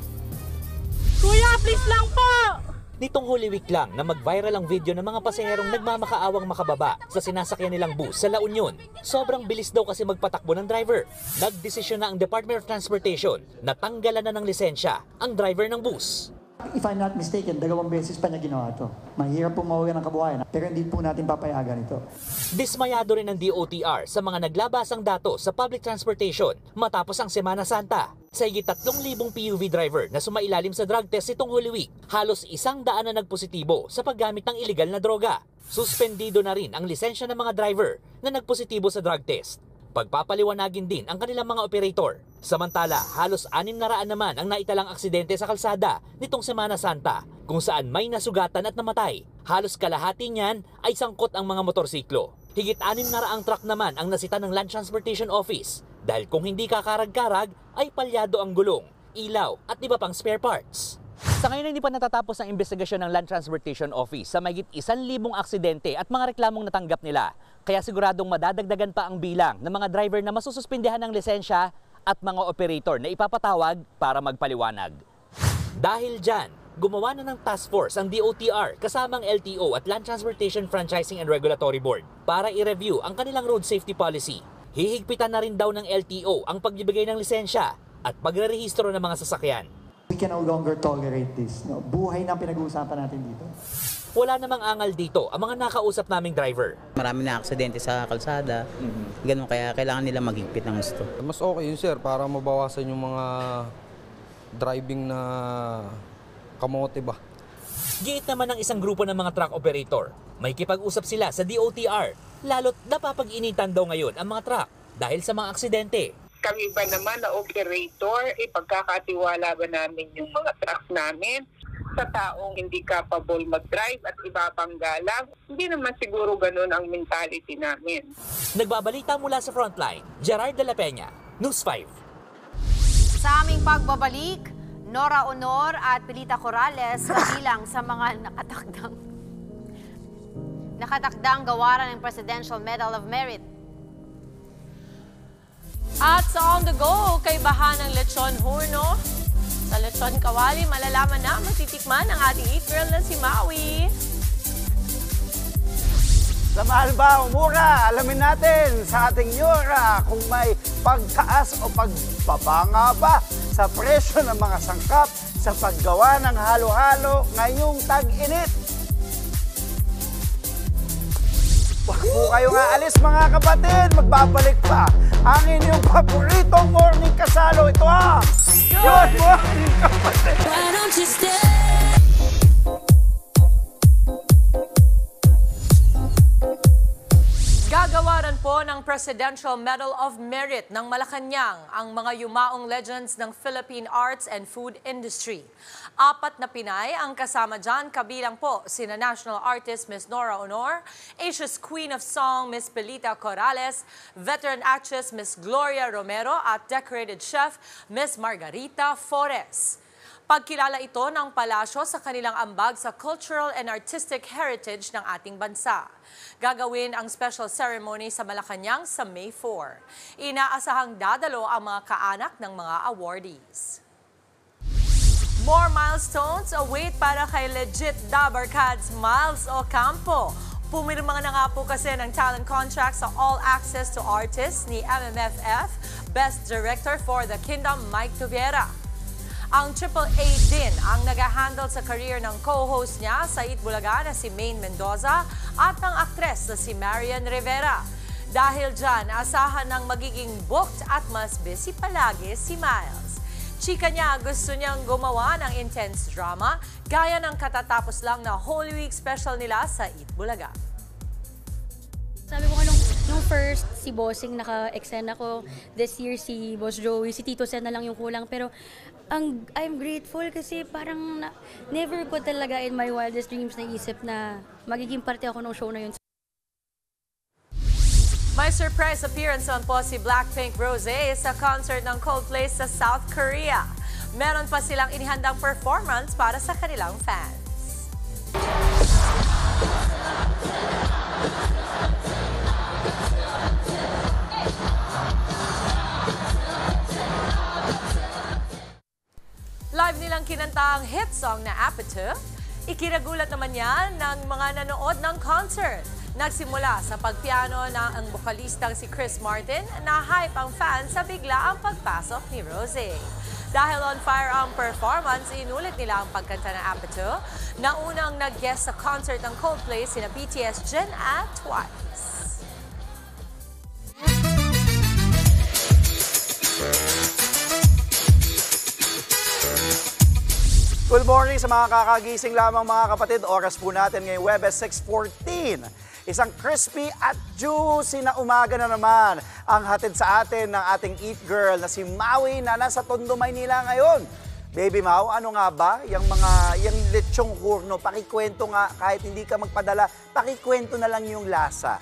Kuya, please lang po! Nitong Holy Week lang na mag-viral ang video ng mga pasengerong nagmamakaawang makababa sa sinasakyan nilang bus sa La Union. Sobrang bilis daw kasi magpatakbo ng driver. Nagdesisyon na ang Department of Transportation na tanggalan na ng lisensya ang driver ng bus. If I'm not mistaken, 2 beses pa niya ginawa ito. Mahirap po mawala ng kabuhayan, pero hindi po natin papayagan ito. Dismayado rin ng DOTR sa mga naglabasang datos sa public transportation matapos ang Semana Santa. Sa higit 3,000 PUV driver na sumailalim sa drug test itong Holy Week, halos 100 na nagpositibo sa paggamit ng illegal na droga. Suspendido na rin ang lisensya ng mga driver na nagpositibo sa drug test. Pagpapaliwanagin din ang kanilang mga operator. Samantala, halos 600 naman ang naitalang aksidente sa kalsada nitong Semana Santa kung saan may nasugatan at namatay. Halos kalahati niyan ay sangkot ang mga motorsiklo. Higit 600 truck naman ang nasita ng Land Transportation Office dahil kung hindi kakarag-karag ay palyado ang gulong, ilaw at iba pang spare parts. Sa ngayon hindi pa natatapos ang investigasyon ng Land Transportation Office sa mahigit 1,000 aksidente at mga reklamong natanggap nila. Kaya siguradong madadagdagan pa ang bilang ng mga driver na masususpindihan ng lisensya at mga operator na ipapatawag para magpaliwanag. Dahil dyan, gumawa na ng task force ang DOTR kasamang LTO at Land Transportation Franchising and Regulatory Board para i-review ang kanilang road safety policy. Hihigpitan na rin daw ng LTO ang pagbibigay ng lisensya at pagrerehistro ng mga sasakyan. We can no longer tolerate this. No? Buhay na pinag-uusapan natin dito. Wala namang angal dito ang mga nakausap naming driver. Marami na aksidente sa kalsada, ganun kaya kailangan nila maghigpit ng gusto. Mas okay yun sir, para mabawasan yung mga driving na kamote ba. Giit naman ng isang grupo ng mga truck operator. May kipag-usap sila sa DOTR, lalo't napapag-initan daw ngayon ang mga truck dahil sa mga aksidente. Kami ba naman na operator, ipagkakatiwala ba namin yung mga truck namin sa taong hindi capable mag-drive at iba pang galang? Hindi naman siguro ganun ang mentality namin. Nagbabalita mula sa Frontline, Gerard de la Peña, News 5. Sa aming pagbabalik, Nora Honor at Pilita Corrales kabilang sa mga nakatakdang gawaran ng Presidential Medal of Merit. At sa On The Go, kay bahan ng lechon horno. Sa lechon kawali, malalaman na matitikman ang ating eat girl na si Maui. Sa mahal ba o mura? Alamin natin sa ating Yura kung may pagtaas o pagbabanga ba sa presyo ng mga sangkap sa paggawa ng halo-halo ngayong tag-init. Huwag po kayong aalis mga kapatid, magbabalik pa ang inyong paboritong morning kasalo. Ito ang Good Morning Kapatid! Why don't you stay? Gagawaran po ng Presidential Medal of Merit ng Malacanang ang mga yumaong legends ng Philippine arts and food industry. 4 na Pinay ang kasama dyan, kabilang po sina national artist Ms. Nora Honor, Asia's Queen of Song Ms. Pelita Corrales, veteran actress Ms. Gloria Romero at decorated chef Ms. Margarita Forres. Pagkilala ito ng palasyo sa kanilang ambag sa cultural and artistic heritage ng ating bansa. Gagawin ang special ceremony sa Malacanang sa May 4. Inaasahang dadalo ang mga kaanak ng mga awardees. More milestones await para kay legit Dabarkads Miles Ocampo. Pumirma na nga po kasi ng talent contract sa All Access to Artists ni MMFF, Best Director for the Kingdom Mike Tuviera. Ang AAA din ang nag-handle sa career ng co-host niya sa Eat Bulaga na si Maine Mendoza at ng aktres na si Marian Rivera. Dahil dyan, asahan ng magiging booked at mas busy palagi si Miles. Chika niya, gusto niyang gumawa ng intense drama gaya ng katatapos lang na Holy Week special nila sa Eat Bulaga. Sabi ko nung first, si Bossing naka-extend ako. This year, si Boss Joey, si Tito Sen na lang yung kulang. Pero I'm grateful kasi parang never ko talaga in my wildest dreams naisip na magiging parte ako ng show na yun. May surprise appearance naman po si Blackpink Rosé sa concert ng Coldplay sa South Korea. Meron pa silang inihandang performance para sa kanilang fans. Live nilang kinanta ang hit song na Apatu. Ikinagulat naman yan ng mga nanood ng concert. Nagsimula sa pagpiano na ang bokalistang si Chris Martin na hype ang fans sa bigla ang pagpasok ni Rosé. Dahil on fire ang performance, inulit nila ang pagkanta ng Apatu na unang nag-guest sa concert ng Coldplay sina BTS, Jin at Twice. Good morning sa mga kakagising lamang mga kapatid. Oras po natin ngayong Webes 6:14. Isang crispy at juicy na umaga na naman ang hatid sa atin ng ating Eat Girl na si Maui na nasa Tondo, Maynila ngayon. Baby Mau, ano nga ba yung lechong hurno? Pakikwento nga, kahit hindi ka magpadala, pakikwento na lang yung lasa.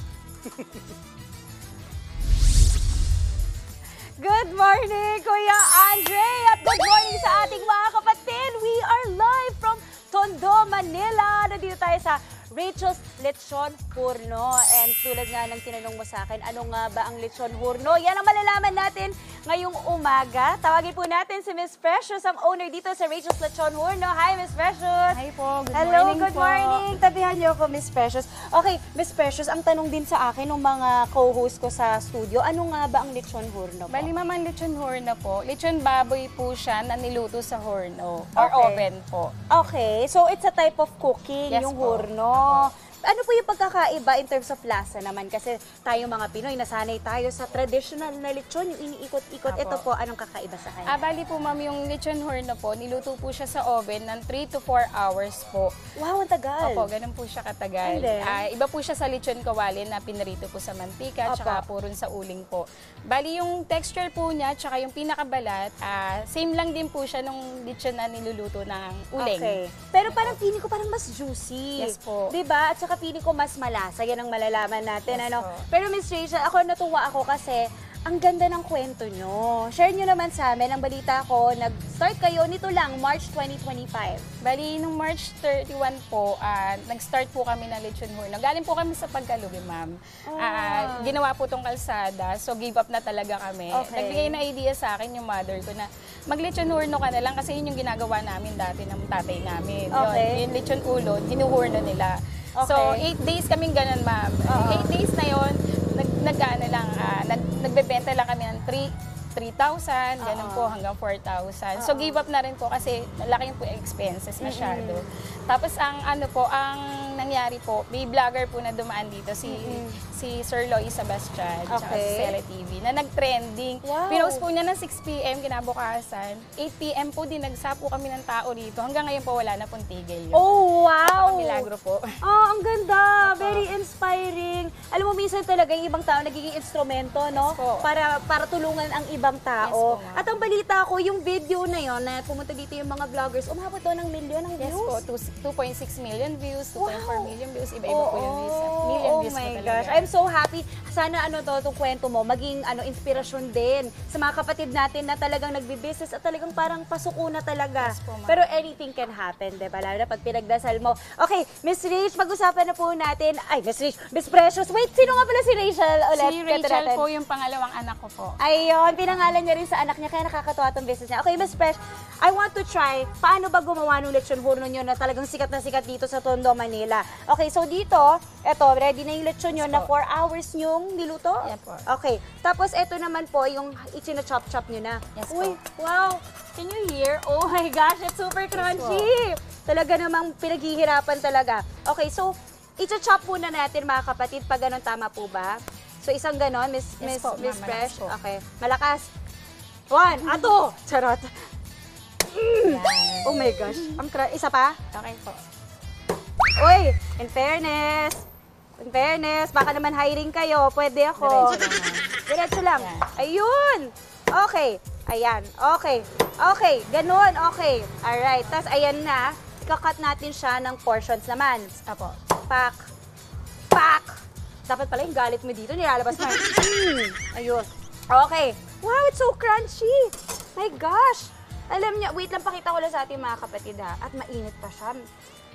Good morning, Kuya Andre! At good morning sa ating mga kapatid! We are live from Tondo, Manila. Nandito tayo sa Rachel's Lechon Hurno. And tulad nga ng tinanong mo sa akin, ano nga ba ang Lechon Hurno? Yan ang malalaman natin ngayong umaga. Tawagin po natin si Miss Precious, ang owner dito sa Rachel's Lechon Hurno. Hi, Miss Precious! Hi po, good Hello, morning good morning! Tabihan niyo ako, Miss Precious. Okay, Miss Precious, ang tanong din sa akin ng mga co-host ko sa studio, ano nga ba ang Lechon Hurno po? Bali, ma'am, ang Lechon Hurno po, lechon baboy po siya na niluto sa horno or Okay. oven po. Okay, so it's a type of cooking, Yes yung po. hurno. Ano po yung pagkakaiba in terms of lasa naman? Kasi tayo mga Pinoy, nasanay tayo sa traditional na lechon, yung iniikot-ikot. Apo. Ito po, anong kakaiba sa kanya? Bali po, ma'am, yung lechon horno po, niluto po siya sa oven ng 3 to 4 hours po. Wow, ang tagal. Opo, ganun po siya katagal. And then? Iba po siya sa lechon kawali na pinarito po sa mantika, Opo. tsaka po rin sa uling po. Bali, yung texture po niya, tsaka yung pinakabalat, same lang din po siya nung lechon na niluluto ng uling. Okay. Pero parang feeling ko parang mas juicy. Yes po. Diba? At saka feeling ko mas malasa. Yan ang malalaman natin. Yes Ano? po. Pero Miss Rachel, ako natuwa ako kasi ang ganda ng kwento nyo. Share nyo naman sa amin. Ang balita ko, nag-start kayo nito lang, March 2025. Bali, nung March 31 po, nag-start po kami ng lechon hurno. Galing po kami sa Pagkalugi, ma'am. Ginawa po tong kalsada, so give up na talaga kami. Okay. Nagbigay na idea sa akin yung mother ko na mag-lechon hurno ka na lang kasi yun yung ginagawa namin dati ng tatay namin. Okay. Yung lechon ulo, hinuhurno nila. So, 8 days kaming ganun, ma'am. 8 days na yon nagbebenta lang kami ng 3,000, ganun po, hanggang 4,000. So, give up na rin po kasi malaki po expenses masyado. Tapos, ang nangyari po, may vlogger po na dumaan dito, si Sir Loy Sebastian, sa Cele TV, na nag-trending. Pinost po niya ng 6 p.m. kinabukasan. 8 p.m. po din, nagsapo kami ng tao dito. Hanggang ngayon po, wala na pong tigil yun. Oh, wow! Milagro po. Ang ganda! Very inspiring. Alam mo, minsan talaga yung ibang tao nagiging instrumento, no? Para tulungan ang ibang tao. At ang balita ko, yung video na yon na pumunta dito yung mga vloggers, umabot to ng milyon ng views? Yes po, 2.6 million views, 2.4 million views, iba-iba po yung views. Million views my po gosh, talaga. I'm so happy. Sana itong kwento mo, maging inspirasyon din sa mga kapatid natin na talagang nagbi-business at talagang parang pasuko na talaga. Pero anything can happen, diba? Lalo na pag pinagdasal mo. Okay, Miss Rach, pag-usapan na po natin. Ay, Miss Rach, Miss Precious. Wait, sino nga pala si Rachel ulit? Si Rachel po yung pangalawang anak ko po. Ayun, pinangalan niya rin sa anak niya, kaya nakakatawa itong business niya. Okay, Miss Fresh, I want to try, paano ba gumawa ng lechon hurno nyo na talagang sikat na sikat dito sa Tondo, Manila? Okay, so dito, eto, ready na yung lechon nyo na 4 hours nyong niluto? Yes po. Okay, tapos eto naman po, yung ichino-chop-chop nyo na. Yes Uy, po. wow! Can you hear? Oh my gosh, it's super crunchy! Talaga namang pinaghihirapan talaga. Okay, so, icho-chop muna natin mga kapatid, pag ganun tama po ba? So, isang ganon, Miss Fresh. Okay, malakas. 1, 2, charot. Oh my gosh. Isa pa? Okay po. Uy, in fairness, baka naman hiring kayo. Pwede ako. Diretso lang. Ayun. Okay. Ayan. Okay. Okay. Ganun. Okay. Alright. Tapos, ayan na. Ikakat natin siya ng portions naman. Apo. Pak. Pak. Dapat pala yung galit mo dito, nilalabas na. Ayun. Okay. Wow, it's so crunchy. My gosh. Alam niyo, wait lang, pakita ko lang sa ating mga kapatid ha. At mainit pa siya.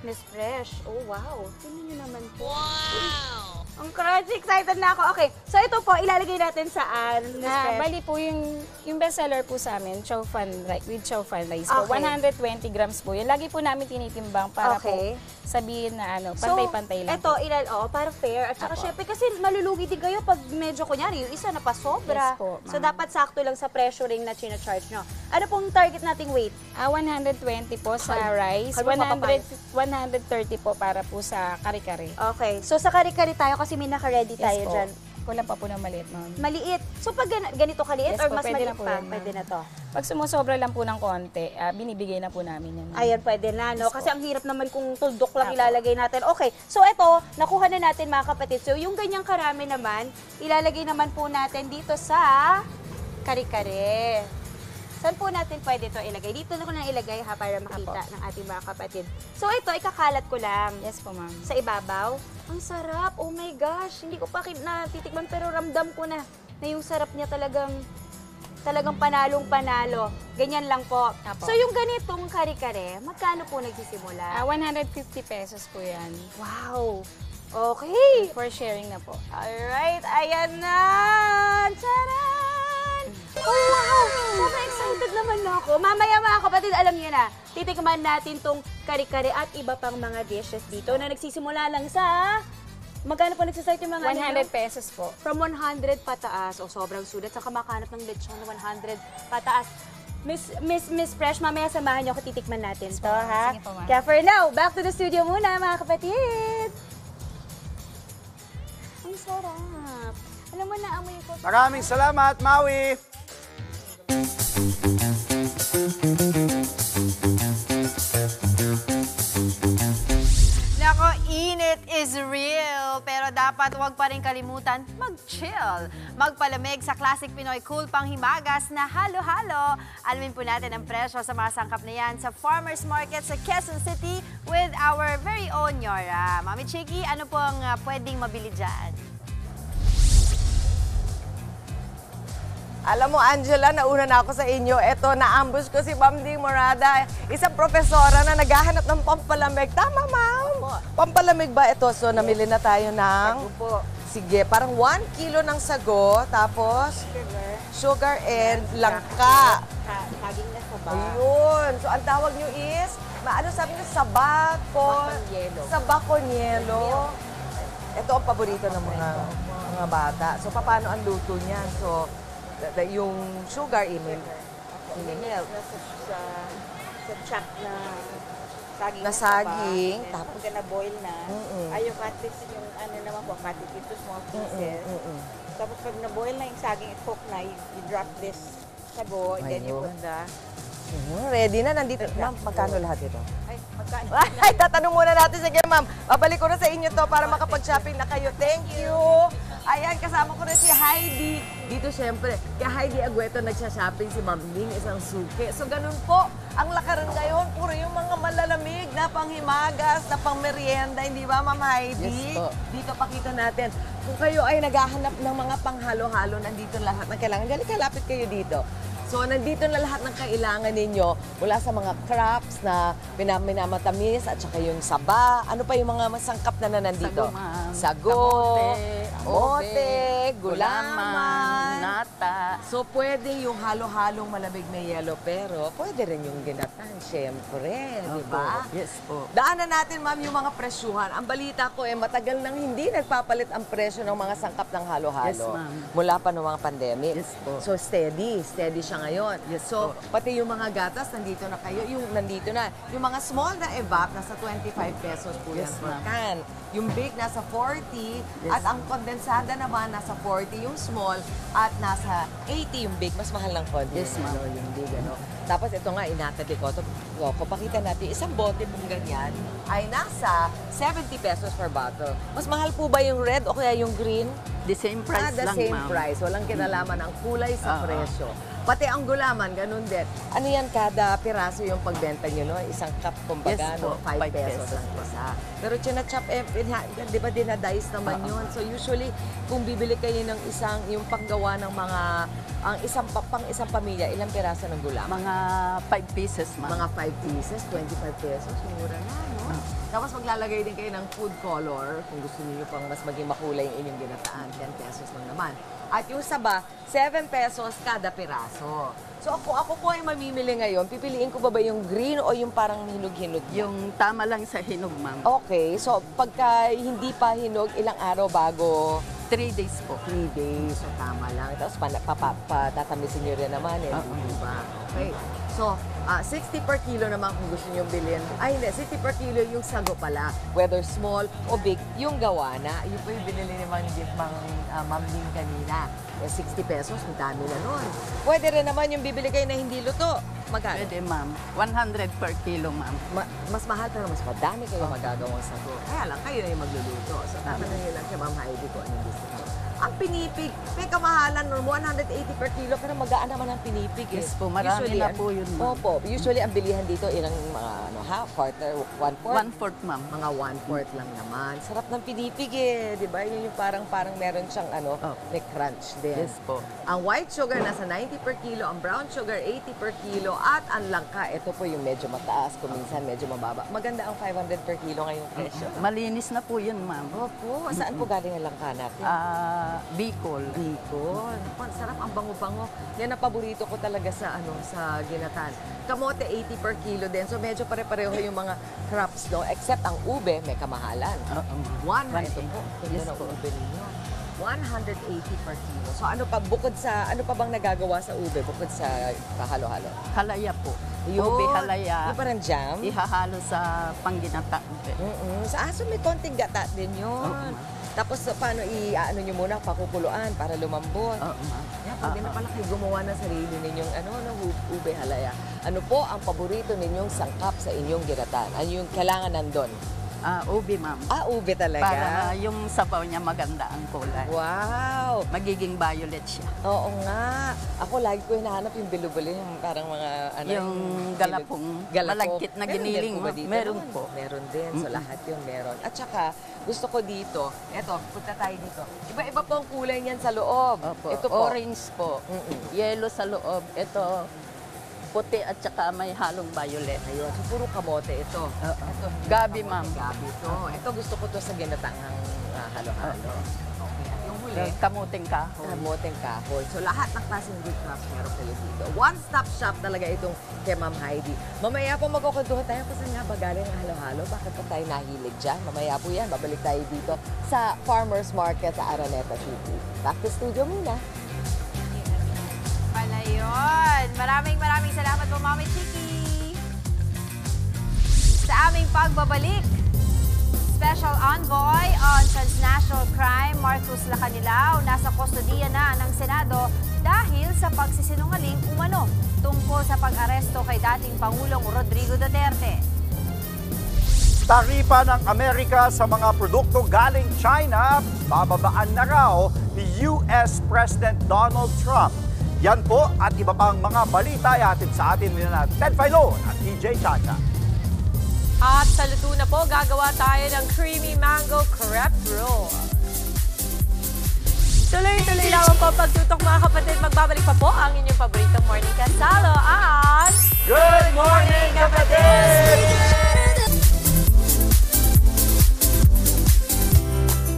Miss Fresh. Oh, wow. Tingnan niyo naman po. Wow! Ang crunchy. Excited na ako. Okay. So, ito po, ilalagay natin saan, Miss Fresh? Bali po, yung bestseller po sa amin, chow fan with chow fan rice po. 120 grams po. Yan, lagi po namin tinitimbang para po sabihin na pantay-pantay lang. So, ito, para fair. At saka, syempre, kasi malulugi din kayo pag medyo, kunyari, yung isa na pa sobra. Yes po, so, dapat sakto lang sa pressuring na china-charge nyo. Ano pong target nating weight? 120 po sa rice. 130 po para po sa kare-kare. Okay. So, sa kare-kare tayo kasi may naka-ready tayo dyan. Kulang pa po ng maliit, ma'am. Maliit. So, pag ganito kaliit or mas maliit pa, pwede na to? Pag sumusobra lang po ng konti, binibigay na po namin yan. Ayan, pwede na, no? Kasi ang hirap naman kung tuldok lang ilalagay natin. Okay, so ito, nakuha na natin mga kapatid. So, yung ganyang karami naman, ilalagay naman po natin dito sa kare-kare. Saan po natin pwede ito ilagay? Dito na ko lang ilagay ha, para makita ng ating mga kapatid. So ito, ikakalat ko lang. Yes po, ma'am. Sa ibabaw. Ang sarap. Oh my gosh. Hindi ko pa natitikman pero ramdam ko na yung sarap niya talagang panalong-panalo. Ganyan lang po. Apo. So yung ganitong kare-kare, magkano po nagsisimula? 150 pesos po yan. Wow. Okay. For sharing na po. Alright, ayan na. Charan! Oh, wow! Sobrang excited naman ako. Mamaya mga kapatid, alam niyo na, titikman natin tong kare-kare at iba pang mga dishes dito na nagsisimula lang sa... Magkano po nagsistart yung mga 100 pesos po. From 100 pataas. O, sobrang sulit. Saka makahanap ng lechon na 100 pataas. Miss Fresh, mamaya samahan niyo ako, titikman natin to, ha? Sige po, ma'am. Kaya for now, back to the studio muna, mga kapatid. Ang sarap. Alam mo na, amoy ko. Maraming salamat, Maui. Nako, init is real. Pero dapat huwag pa rin kalimutan mag-chill. Magpalamig sa classic Pinoy cool panghimagas na halo-halo. Alamin po natin ang presyo sa mga sangkap na yan sa Farmers Market sa Quezon City with our very own Yora. Mami Chiki, ano po ang pwedeng mabili dyan? Alam mo, Angela, nauna na ako sa inyo. Eto, na-ambush ko si Ma'am Ding Morada, isang profesora na naghahanap ng pampalamig. Tama, ma'am? Pampalamig ba ito? So, namili na tayo ng... Sige, parang 1 kilo ng sago, tapos sugar and langka. Saging na Ayun. So, ang tawag nyo is, ano sabi nyo, sabakonyelo. Ito ang paborito ng mga bata. So, paano ang luto niyan? So, yung sugar, milk. Sa chop na saging. Tapos na boil na. Ayaw at least yung ano naman po, cut it into small pieces. Tapos pag na-boil na yung saging, cook na, you drop this sago, and then you put the... Ready na, nandito. Ma'am, magkano lahat ito? Ay, magkano? Ay, tatanong muna natin. Sige, ma'am. Babalik ko na sa inyo to para makapag-shopping na kayo. Thank you. Ayan, kasama ko na si Heidi. Dito, syempre, kay Heidi Agueto nagsha-shopping si Ma'am Ling, isang suki. So, ganun po. Ang lakaran ngayon, puro yung mga malalamig na panghimagas, na pangmerienda. Hindi ba, Ma'am Heidi? Yes po. Dito, pakita natin. Kung kayo ay naghahanap ng mga panghalo-halo, nandito lahat ng kailangan. Dali, kalapit kayo dito. So, nandito na lahat ng kailangan ninyo mula sa mga crops na minamatamis at saka yung saba. Ano pa yung mga masangkap na nandito? Sago, kamote, gulaman, nata. So, pwede yung halo-halong malamig na yelo, pero pwede rin yung ginatan, syempre, di ba? Yes po. Daanan natin, ma'am, yung mga presyuhan. Ang balita ko, matagal nang hindi nagpapalit ang presyo ng mga sangkap ng halo-halo. Yes, ma'am. Mula pa noong mga pandemic. Yes po. So, steady siya ngayon. Yes, so, po. pati yung mga gatas, nandito na kayo. Nandito na. Yung mga small na evap, nasa 25 pesos po yan per can. Yung big, nasa 40. Yes. At ang kondensada naman, nasa 40 yung small. At nasa 80 yung big. Mas mahal ng konti. Yes, ma'am. Yung big, ano. Tapos ito nga, inatabi ko. Kung pakita natin, isang bote pong ganyan ay nasa 70 pesos per bottle. Mas mahal po ba yung red o kaya yung green? The same price the lang, same ma'am. price. Walang kinalaman ang kulay sa presyo. Pati ang gulaman, ganun din. Ano yan, kada piraso yung pagbenta nyo, no? Isang cup, kumbaga, Yes, no? po. 5 5 pesos pesos lang isa. Pero chinachop, di ba dinadice naman yun? So usually, kung bibili kayo ng yung panggawa ng mga, pang isang pamilya, ilang piraso ng gulaman? Mga 5 pieces, ma'am. Mga 5 pieces, 25 pesos, mura na, no? Tapos maglalagay din kayo ng food color, kung gusto niyo pang mas maging makulay yung inyong ginataan, 10 pesos lang naman. At yung saba, 7 pesos kada piraso. So ako po ay mamimili ngayon, pipiliin ko ba yung green o yung parang hinog-hinog? Yung tama lang sa hinog, ma'am. Okay, so pagka hindi pa hinog, ilang araw bago? 3 days po. 3 days, so tama lang. Tapos patatamisin nyo rin naman, diba? Okay. So, 60 per kilo naman kung gusto nyo bilhin. Ay, hindi. 60 per kilo yung sago pala. Whether small o big, yung gawa na. Yun po yung binili ni Ma'am Ling kanina. 60 pesos, ang dami na nun. Pwede rin naman yung bibili kayo na hindi luto. Magkano? Pwede, ma'am. 100 per kilo, ma'am. Mas mahal pero mas madami kayo magagawang sago. Kaya lang, kayo na yung magluluto. So, tatanungin lang kay Ma'am Heidi ko anong gusto nyo. Ang pinipig, may kamahalan nun, 180 per kilo, pero magaan naman ang pinipig. Yes po, marami na po yun, ma'am. Opo, usually ang bilihan dito, ilang mga, quarter, 1/4? 1/4, ma'am. Mga 1/4 lang naman. Sarap ng pinipig di ba? Yun yung parang meron siyang, may crunch din. Yes po. Ang white sugar nasa 90 per kilo, ang brown sugar 80 per kilo, at ang langka, ito po yung medyo mataas, kung minsan medyo mababa. Maganda ang 500 per kilo ngayong presyo. Malinis na po yun, ma'am. Opo, saan po galing ang langka natin? Bicol. Bicol. Sarap, ang bango-bango. Yan ang paborito ko talaga sa ginatan. Kamote 80 per kilo din. So medyo pare-pareho yung mga crops, no? Except ang ube, may kamahalan. Ito po. Yes, po. Ube ninyo. 180 per kilo. So ano pa bang nagagawa sa ube bukod sa halo-halo? Halaya po. Ube halaya. Yung parang jam? Ihahalo sa pangginata. So may konting gata din yun. Tapos paano nyo muna, pakukuluan para lumambot. Pwede na pala kayo gumawa ng sarili ninyong ube halaya. Ano po ang paborito ninyong sangkap sa inyong ginatan? Ano yung kailangan nandun? Ube, ma'am. Ube talaga? Para yung sabaw niya maganda ang kulay. Wow! Magiging violet siya. Oo nga. Ako lagi ko hinahanap yung bilubuli, yung parang mga yung galapong. Malagkit na giniling. Meron po. Meron din. So lahat yun meron. At saka, gusto ko dito, eto, punta tayo dito. Iba-iba po ang kulay niyan sa loob. Opo. Ito po. Orange po. Yellow sa loob. Ito, puti at saka may halong violet. Ayun. So, puro kamote ito. Ito, gabi, ma'am. Gabi ito. Ito, gusto ko to sa ginatangang halo-halo. Okay. At yung Huli. Kamuting kahoy. Kamuting kahoy. So lahat ng klaseng root crops meron kayo dito. One-stop shop talaga itong kay Ma'am Heidi. Mamaya po magkukuntuhan tayo kung saan nga ba galing ang halo-halo. Bakit pa tayo nahilig dyan? Mamaya po yan. Babalik tayo dito sa Farmers Market sa Araneta City. Back to studio muna. Pala yun. Maraming salamat po, Mami Chiki. Sa aming pagbabalik, Special Envoy on Transnational Crime, Marcos Lacanilao, nasa kustodiya na ng Senado dahil sa pagsisinungaling umano tungkol sa pag-aresto kay dating Pangulong Rodrigo Duterte. Taripa ng Amerika sa mga produkto galing China, bababaan na raw ni US President Donald Trump. Yan po at iba pang mga balita ihatid sa atin nila Ted Filon at TJ Chacha. At sa luto na po, gagawa tayo ng creamy mango crepe roll. Tuloy-tuloy lang po pagtutok mga kapatid. Magbabalik pa po ang inyong paboritong morning kasalo at... Good morning, kapatid!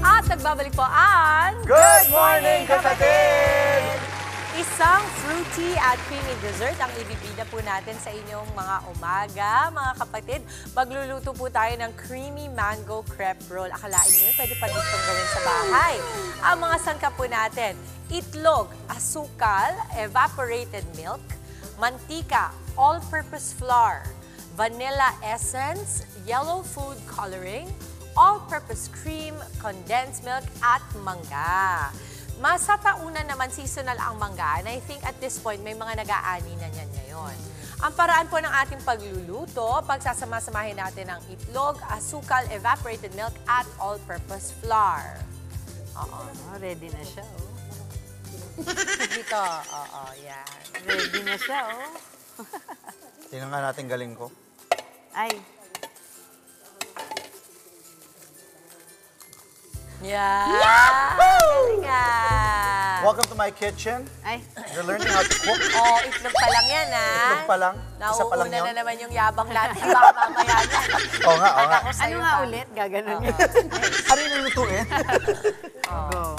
At nagbabalik po ang... Good morning, kapatid! Isang fruity at creamy dessert ang ibibida po natin sa inyong mga umaga, mga kapatid. Magluluto po tayo ng creamy mango crepe roll. Akalain niyo yun, pwede pa ditong gawin sa bahay. Ang mga sangkap po natin, itlog, asukal, evaporated milk, mantika, all-purpose flour, vanilla essence, yellow food coloring, all-purpose cream, condensed milk, at mangga. Sa taunan naman, seasonal ang mangga. And I think at this point, may mga nag-aani na niyan ngayon. Ang paraan po ng ating pagluluto, pagsasama-samahin natin ang itlog, asukal, evaporated milk, at all-purpose flour. Ready na siya, Dito, yan. Ready na siya, Tingnan nga natin galing ko. Ay. Yeah! Galing nga! Welcome to my kitchen. Ay. You're learning how to cook. Oh, itlog pa lang yan, ha? Itlog pa lang? Isa pa lang Nauuna yun? na naman yung yabang natin. Baka mamaya yan. Oo nga, oo nga. Ano nga ulit? Gaganon yun. Ano yung lulutuin? Go.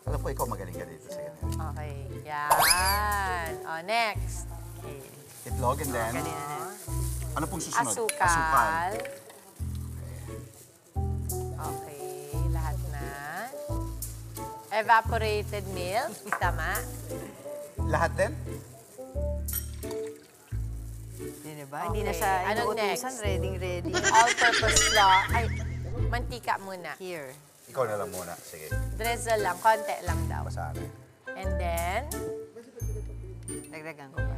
Alam ko, ikaw magaling ka dito. Sige. Okay, yan. Next. Okay. Itlog and then? Ano pong susunod? Asukal. Okay, lahat na. Evaporated milk, tama? Lahat din? Hindi ba? Hindi na siya inuutusan. Ready. All-purpose flour. Ay, mantika muna. Here. Ikaw na lang muna. Sige. Drizzle lang, konti lang daw. Basahan eh. And then? Dagdagan ko pa.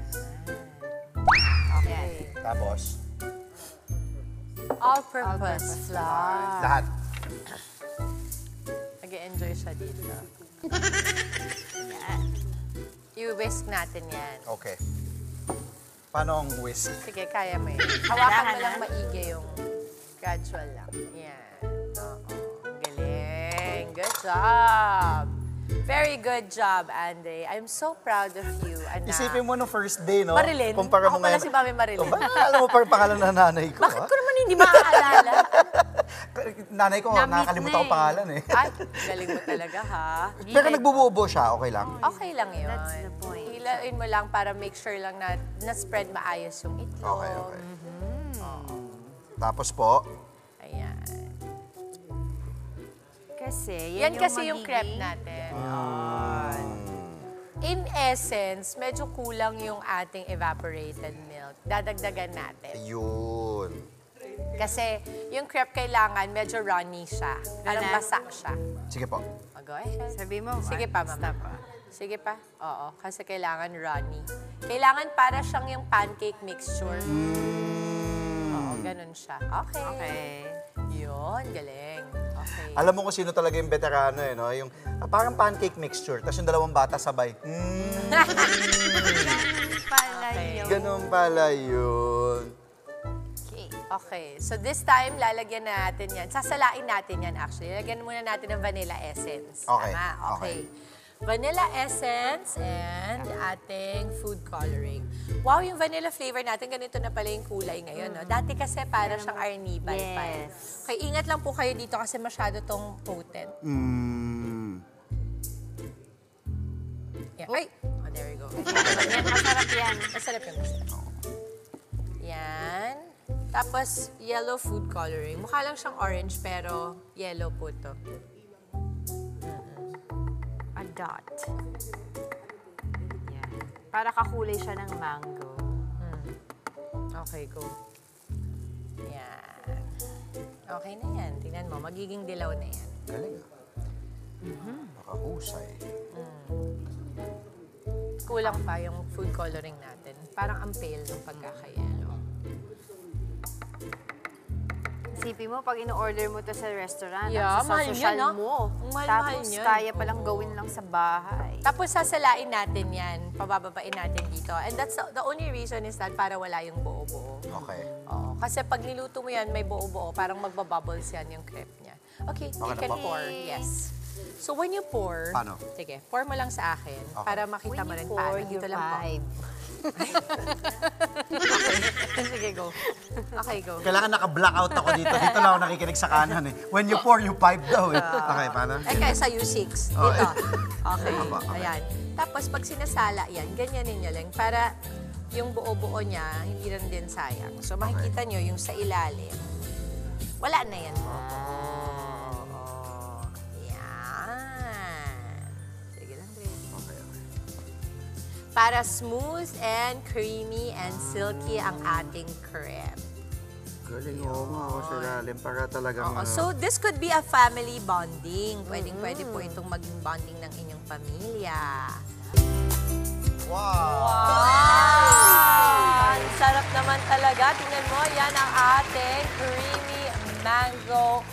Okay. Tapos? All-purpose flour. Lahat. Nag-enjoy siya dito. Yan. I-whisk natin yan. Okay. Paano ang whisk? Sige, kaya mo yun. Hawakan mo lang maigi yung gradual lang. Yan. Galing. Good job. Very good job, Andre. I'm so proud of you, anak. Isipin mo no first day, no? Marilyn? Kumpara mo Ako pala ngayon. si Mami Marilyn. Alam mo pa yung pangalan ng nanay ko. Bakit ko naman hindi maaalala? Nanay ko, nakakalimutan ko pangalan eh. Ay, galing mo talaga, ha? Pero nagbubuo siya, okay lang? Okay lang yun. That's the point. Hilain mo lang para make sure lang na na-spread maayos yung itlog. Okay. Tapos po? Ayan. Kasi, yan kasi yung crepe natin. In essence, medyo kulang yung ating evaporated milk. Dadagdagan natin. Ayun. Kasi yung crepe kailangan medyo runny siya. Parang basa siya. Sige po. Go ahead. Sabi mo, sige pa, mama. Sige pa. Oo, kasi kailangan runny. Kailangan para siyang yung pancake mixture. Oo, ganun siya. Okay. Yun, galing. Okay. Alam mo kung sino talaga yung veterano eh, no? Yung parang pancake mixture, tapos yung dalawang bata sabay. Ganun pala yun. Okay. So this time, lalagyan natin yan. Sasalain natin yan actually. Lalagyan muna natin ng vanilla essence. Okay. Tama? Okay. vanilla essence, and ating food coloring. Wow, yung vanilla flavor natin, ganito na pala yung kulay ngayon. No? Dati kasi para siyang arnibal pa. Okay, ingat lang po kayo dito kasi masyado tong potent. Yeah. Ay! Oh, there you go. Masarap yan. Masarap yan. Yan. Tapos, yellow food coloring. Mukha lang siyang orange, pero yellow po to. A dot. Yan. Para kakulay siya ng mango. Okay, go. Yan. Okay na yan. Tingnan mo, magiging dilaw na yan. Galing nakahusay. Kulang pa yung food coloring natin. Parang ang pale ng pagkaka-yellow. Isipin mo, pag in-order mo to sa restaurant, Yeah, sa mahal social yan, mo. Ang mahal-mahal Tapos, yan. kaya palang gawin lang sa bahay. Tapos sasalain natin yan, pabababain natin dito. And that's the only reason is that para wala yung buo-buo. Okay. Oo, kasi pag niluto mo yan, may buo-buo, parang magbabubbles yan yung crepe niya. Okay, you Okay can na po. pour. Yes. So when you pour, Paano? Sige, pour mo lang sa akin para makita mo rin paano. Dito lang po. Sige, go. Okay, go. Kailangan naka-blackout ako dito. Dito lang ako nakikinig sa kanan eh. When you pour, you pipe daw eh. Okay, paano? Eh, kaya sa U6. Oh, Dito. Okay. Okay. Ayan. Tapos, pag sinasala yan, ganyanin nyo lang para yung buo-buo niya, hindi rin din sayang. So, makikita nyo yung sa ilalim. Wala na yan. Para smooth and creamy and silky ang ating crepe. Galing nga sa ilalim para talagang... So, this could be a family bonding. Pwedeng-pwede po itong maging bonding ng inyong pamilya. Wow! Ang sarap naman talaga. Tingnan mo, yan ang ating creamy mango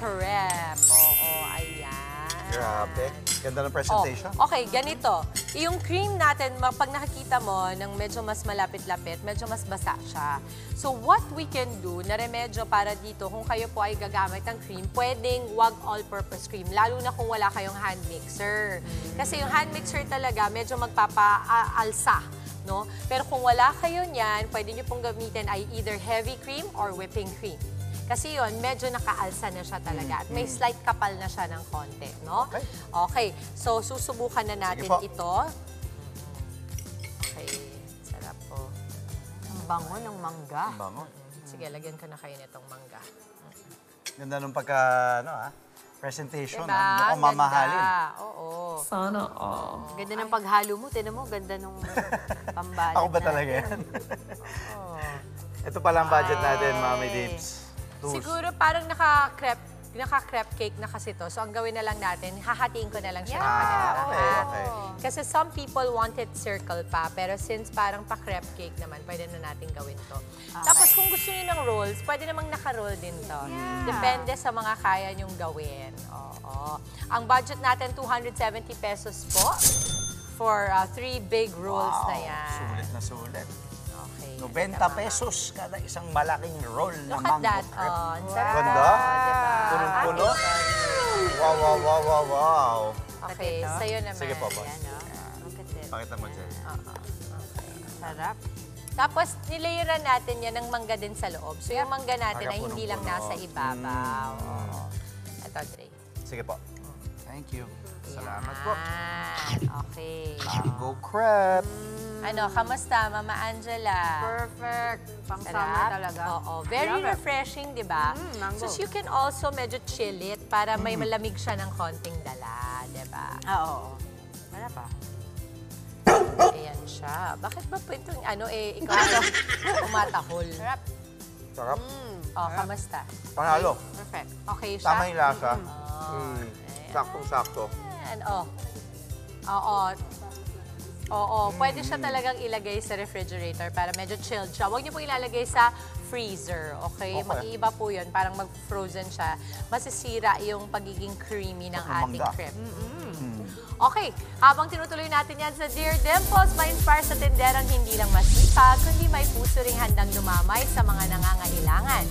crepe. Oo, ayan. Grabe. Ganda ng presentation. Okay, ganito. Yung cream natin, pag nakikita mo, nang medyo mas malapit-lapit, medyo mas basa siya. So what we can do na remedyo para dito, kung kayo po ay gagamit ng cream, pwedeng wag all-purpose cream, lalo na kung wala kayong hand mixer. Kasi yung hand mixer talaga, medyo magpapaalsa. No? Pero kung wala kayo niyan, pwede nyo pong gamitin ay either heavy cream or whipping cream. Kasi yun, medyo nakaalsa na siya talaga. At may slight kapal na siya ng konti, no? Okay. So, susubukan na natin ito. Okay. Sarap po. Ang bango ng mangga. Ang bango. Sige, lagyan ko na kayo nitong mangga. Ganda nung presentation. Diba? Mukhang mamahalin. Oo. Sana Ganda ng paghalo mo. Tinan mo, ganda nung pambalat. Ako ba talaga yan? Ito pala ang budget natin, Mami Dibs. Siguro parang naka-crepe cake na kasi to. So, ang gawin na lang natin, hahatiin ko na lang siya ng kanya. Okay. Kasi some people want it circle pa. Pero since parang pa-crepe cake naman, pwede na natin gawin to. Tapos kung gusto niyo ng rolls, pwede namang naka-roll din to. Depende sa mga kaya nyong gawin. Oo. Ang budget natin, 270 pesos po for 3 big rolls na yan. Sulit na sulit. 90 Okay. pesos kada isang malaking roll na Look mango at that. crepe. Ang sarap. Ganda. Diba? Punong-puno. Wow. Okay, sa'yo naman. Sige po, boss. Look at it. Pakita mo dyan. Sarap. Tapos, nilayeran natin yan ng mangga din sa loob. So, yung mangga natin ay hindi lang nasa ibabaw. Ito, Dre. Sige po. Thank you. Salamat po. Okay. Mango crepe. Ano, kamusta, Mama Angela? Perfect. Pang-summer Sarap. talaga. Oo. Very refreshing, di ba? Mango. So, you can also medyo chill it para may malamig siya ng konting dala, di ba? Oo. Wala pa. Ayan siya. Bakit ba po itong, ikaw umatahol? Sarap. Sarap. Oh, kamusta? Panalo. Perfect. Okay siya? Tama yung lasa. Saktong-sakto. Ayan, Oo, pwede siya talagang ilagay sa refrigerator para medyo chilled siya. Huwag niyo po ilalagay sa freezer, okay? Mag-iiba po yun, parang mag-frozen siya. Masisira yung pagiging creamy ng ating crepe. Okay, habang tinutuloy natin yan sa Dear Dimples, ma-inspire sa tinderang hindi lang masipag, kundi may puso ring handang lumamay sa mga nangangailangan.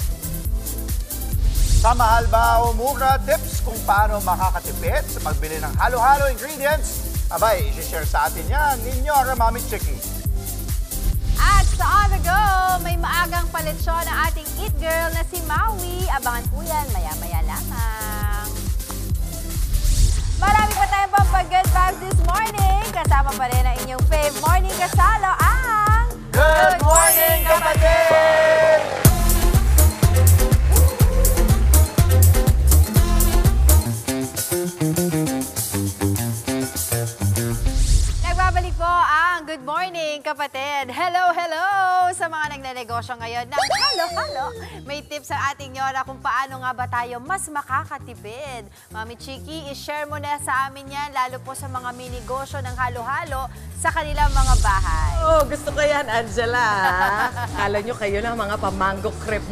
Sa mahal ba o mura, tips kung paano makakatipid sa pagbili ng halo-halo ingredients Abay, isi-share sa atin yan ninyo, Mami Chiki. At sa On The Go, may maagang palitsyon ang ating Eat Girl na si Maui. Abangan po yan, maya-maya lamang. Marami pa tayong pampag-good vibes this morning. Kasama pa rin ang inyong fave morning kasalo, ang Good Morning, Kapatid! Nagbabalik po ang Good Morning, Kapatid. Hello, hello sa mga nagnenegosyo ngayon ng halo-halo. May tips sa ating Yora kung paano nga ba tayo mas makakatipid. Mami Chiki, i-share mo na sa amin yan, lalo po sa mga minegosyo ng halo-halo sa kanilang mga bahay. Oh, gusto ko yan, Angela. Kala nyo kayo lang mga pa-mango crepe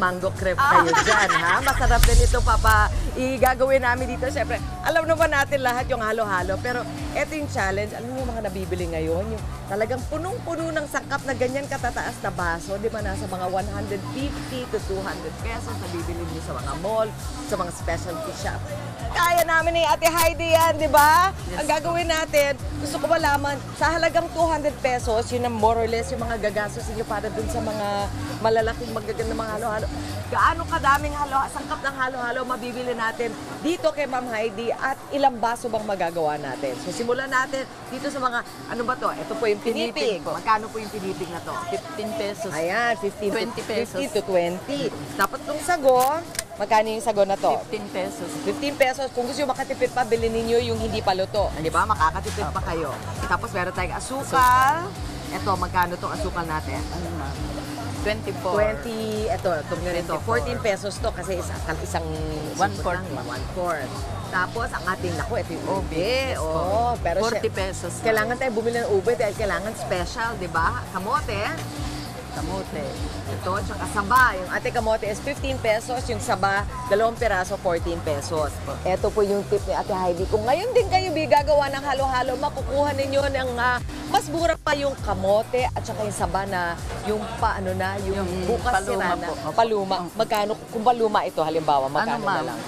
kayo dyan, ha? Masarap din ito, Papa. Igagawin namin dito, syempre. Alam naman natin lahat yung halo-halo, pero ito yung challenge. Alam mo yung mga nabibili ngayon, yung talagang punong-puno ng sangkap na ganyan katataas na baso, di ba, nasa mga 150 to 200 pesos na bibili nyo sa mga mall, sa mga specialty shop. Kaya namin ni Ate Heidi yan, di ba? Yes. Ang gagawin natin, gusto ko malaman, sa halagang 200 pesos, yun ang more or less yung mga gagastos niyo para dun sa mga malalaking magagandang mga halo-halo. Gaano kadaming sangkap ng halo-halo mabibili natin dito kay Ma'am Heidi at ilang baso bang magagawa natin? So simulan natin dito sa mga, ano ba to? Ito po yung pinipig. Magkano po yung pinipig na to? 15 pesos. Ayan, 15 20 pesos. 15 to 20. Tapos itong sago, magkano yung sago na to? 15 pesos. 15 pesos. Kung gusto nyo makatipid pa, bilhin ninyo yung hindi pa luto. Di ba? Makakatipid pa kayo. Tapos meron tayong asukal. Ito, magkano itong asukal natin? Ano ma'am? 24. 20, itong ganito. 14 pesos to kasi isang 1/4. 1/4. Tapos, ang ating, ito yung ube. Oh, pero 40 pesos. Kailangan tayo bumili ng ube dahil kailangan special, di ba? Kamote. Ito, tsaka saba. Yung ating kamote is 15 pesos. Yung saba, 2 piraso, 14 pesos. Ito po yung tip ni Ate Heidi. Kung ngayon din kayo gagawa ng halo-halo, makukuha ninyo ng mas mura pa yung kamote at saka yung saba na yung yung bukas paluma sirana. po. Paluma. Magkano, kung paluma ito halimbawa, magkano na lang?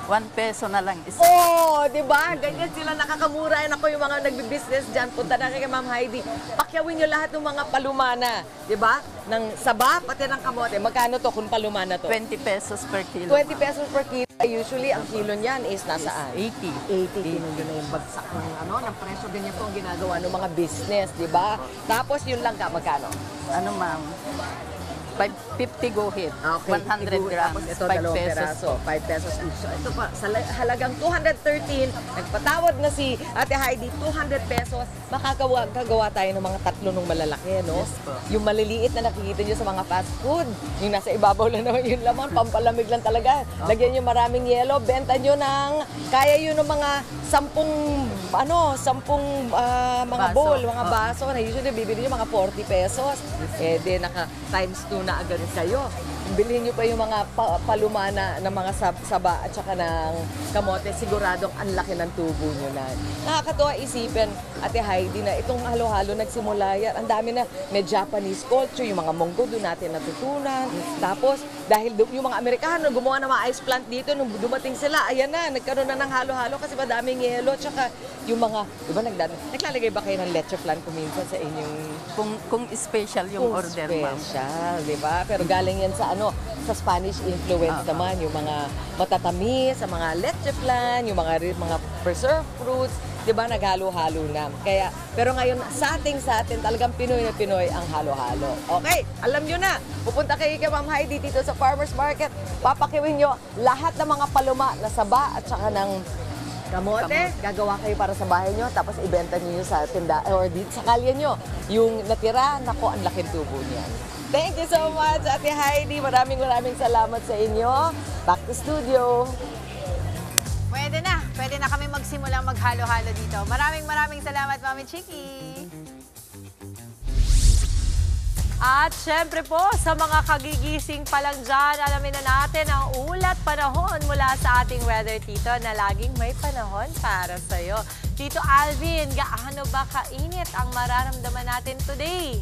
1 peso na lang isa. Oh, di ba? Ganyan sila nakakamura. Ako yung mga nagbi-business dyan. Punta na kay Ma'am Heidi. Pakyawin nyo lahat ng mga palumana. Di ba? Ng saba, pati ng kamote. Magkano to kung palumana to? 20 pesos per kilo. 20 pesos per kilo. Usually, ang kilo niyan is nasaan? 80. 80. Yun na yung bagsak ng presyo. Ganyan po ang ginagawa ng mga business. Di ba? Tapos yun lang ka. Magkano? Ano ma'am? 50 guhit. Okay, 100 grams. Tapos ito, 5 2 pesos peraso. po. 5 pesos each. So, ito pa, sa halagang 213, nagpatawad na si Ate Heidi, 200 pesos, makakagawa tayo ng mga tatlo ng malalaki, no? Yes po. Yung maliliit na nakikita nyo sa mga fast food, yung nasa ibabaw lang naman yung laman, pampalamig lang talaga. Lagyan nyo maraming yelo, benta nyo ng, kaya yun ng mga 10 mga Baso. bowl, mga baso, na usually bibili nyo mga 40 pesos. Eh, di naka times 2 na agad kayo. Bilhin nyo pa yung mga palumana ng mga saba at saka ng kamote, siguradong ang laki ng tubo nyo na. Nakakatuwa isipin, Ate Heidi, na itong halo-halo nagsimula yan. Ang dami na may Japanese culture, yung mga Monggo doon natin natutunan. Tapos, dahil yung mga Amerikano gumawa ng mga ice plant dito, nung dumating sila, ayan na, nagkaroon na ng halo-halo kasi madaming yelo. Tsaka yung mga, di ba naglalagay ba kayo ng leche flan kuminsan sa inyong... Kung special yung order, ma'am. Special, di ba? Pero galing yan sa sa Spanish influence naman, yung mga matatamis, sa mga leche flan, yung mga preserved fruits, di ba, naghalo-halo na. Kaya, pero ngayon, sa atin, talagang Pinoy na Pinoy ang halo-halo. Okay, alam nyo na, pupunta kayo kay Ma'am Heidi dito sa Farmers Market, papakiwin nyo lahat ng mga paluma na saba at saka ng kamote, gagawa kayo para sa bahay nyo, tapos ibenta nyo sa tinda, or sa kalye nyo. Yung natira, nako, ang laking tubo niyan. Thank you so much, Ate Heidi. Maraming salamat sa inyo. Back to studio. Pwede na kami magsimulang maghalo-halo dito. Maraming salamat, Mami Chiki. At syempre po, sa mga kagigising pa lang dyan, alamin na natin ang ulat panahon mula sa ating weather tito na laging may panahon para sa'yo. Tito Alvin, gaano ba kainit ang mararamdaman natin today?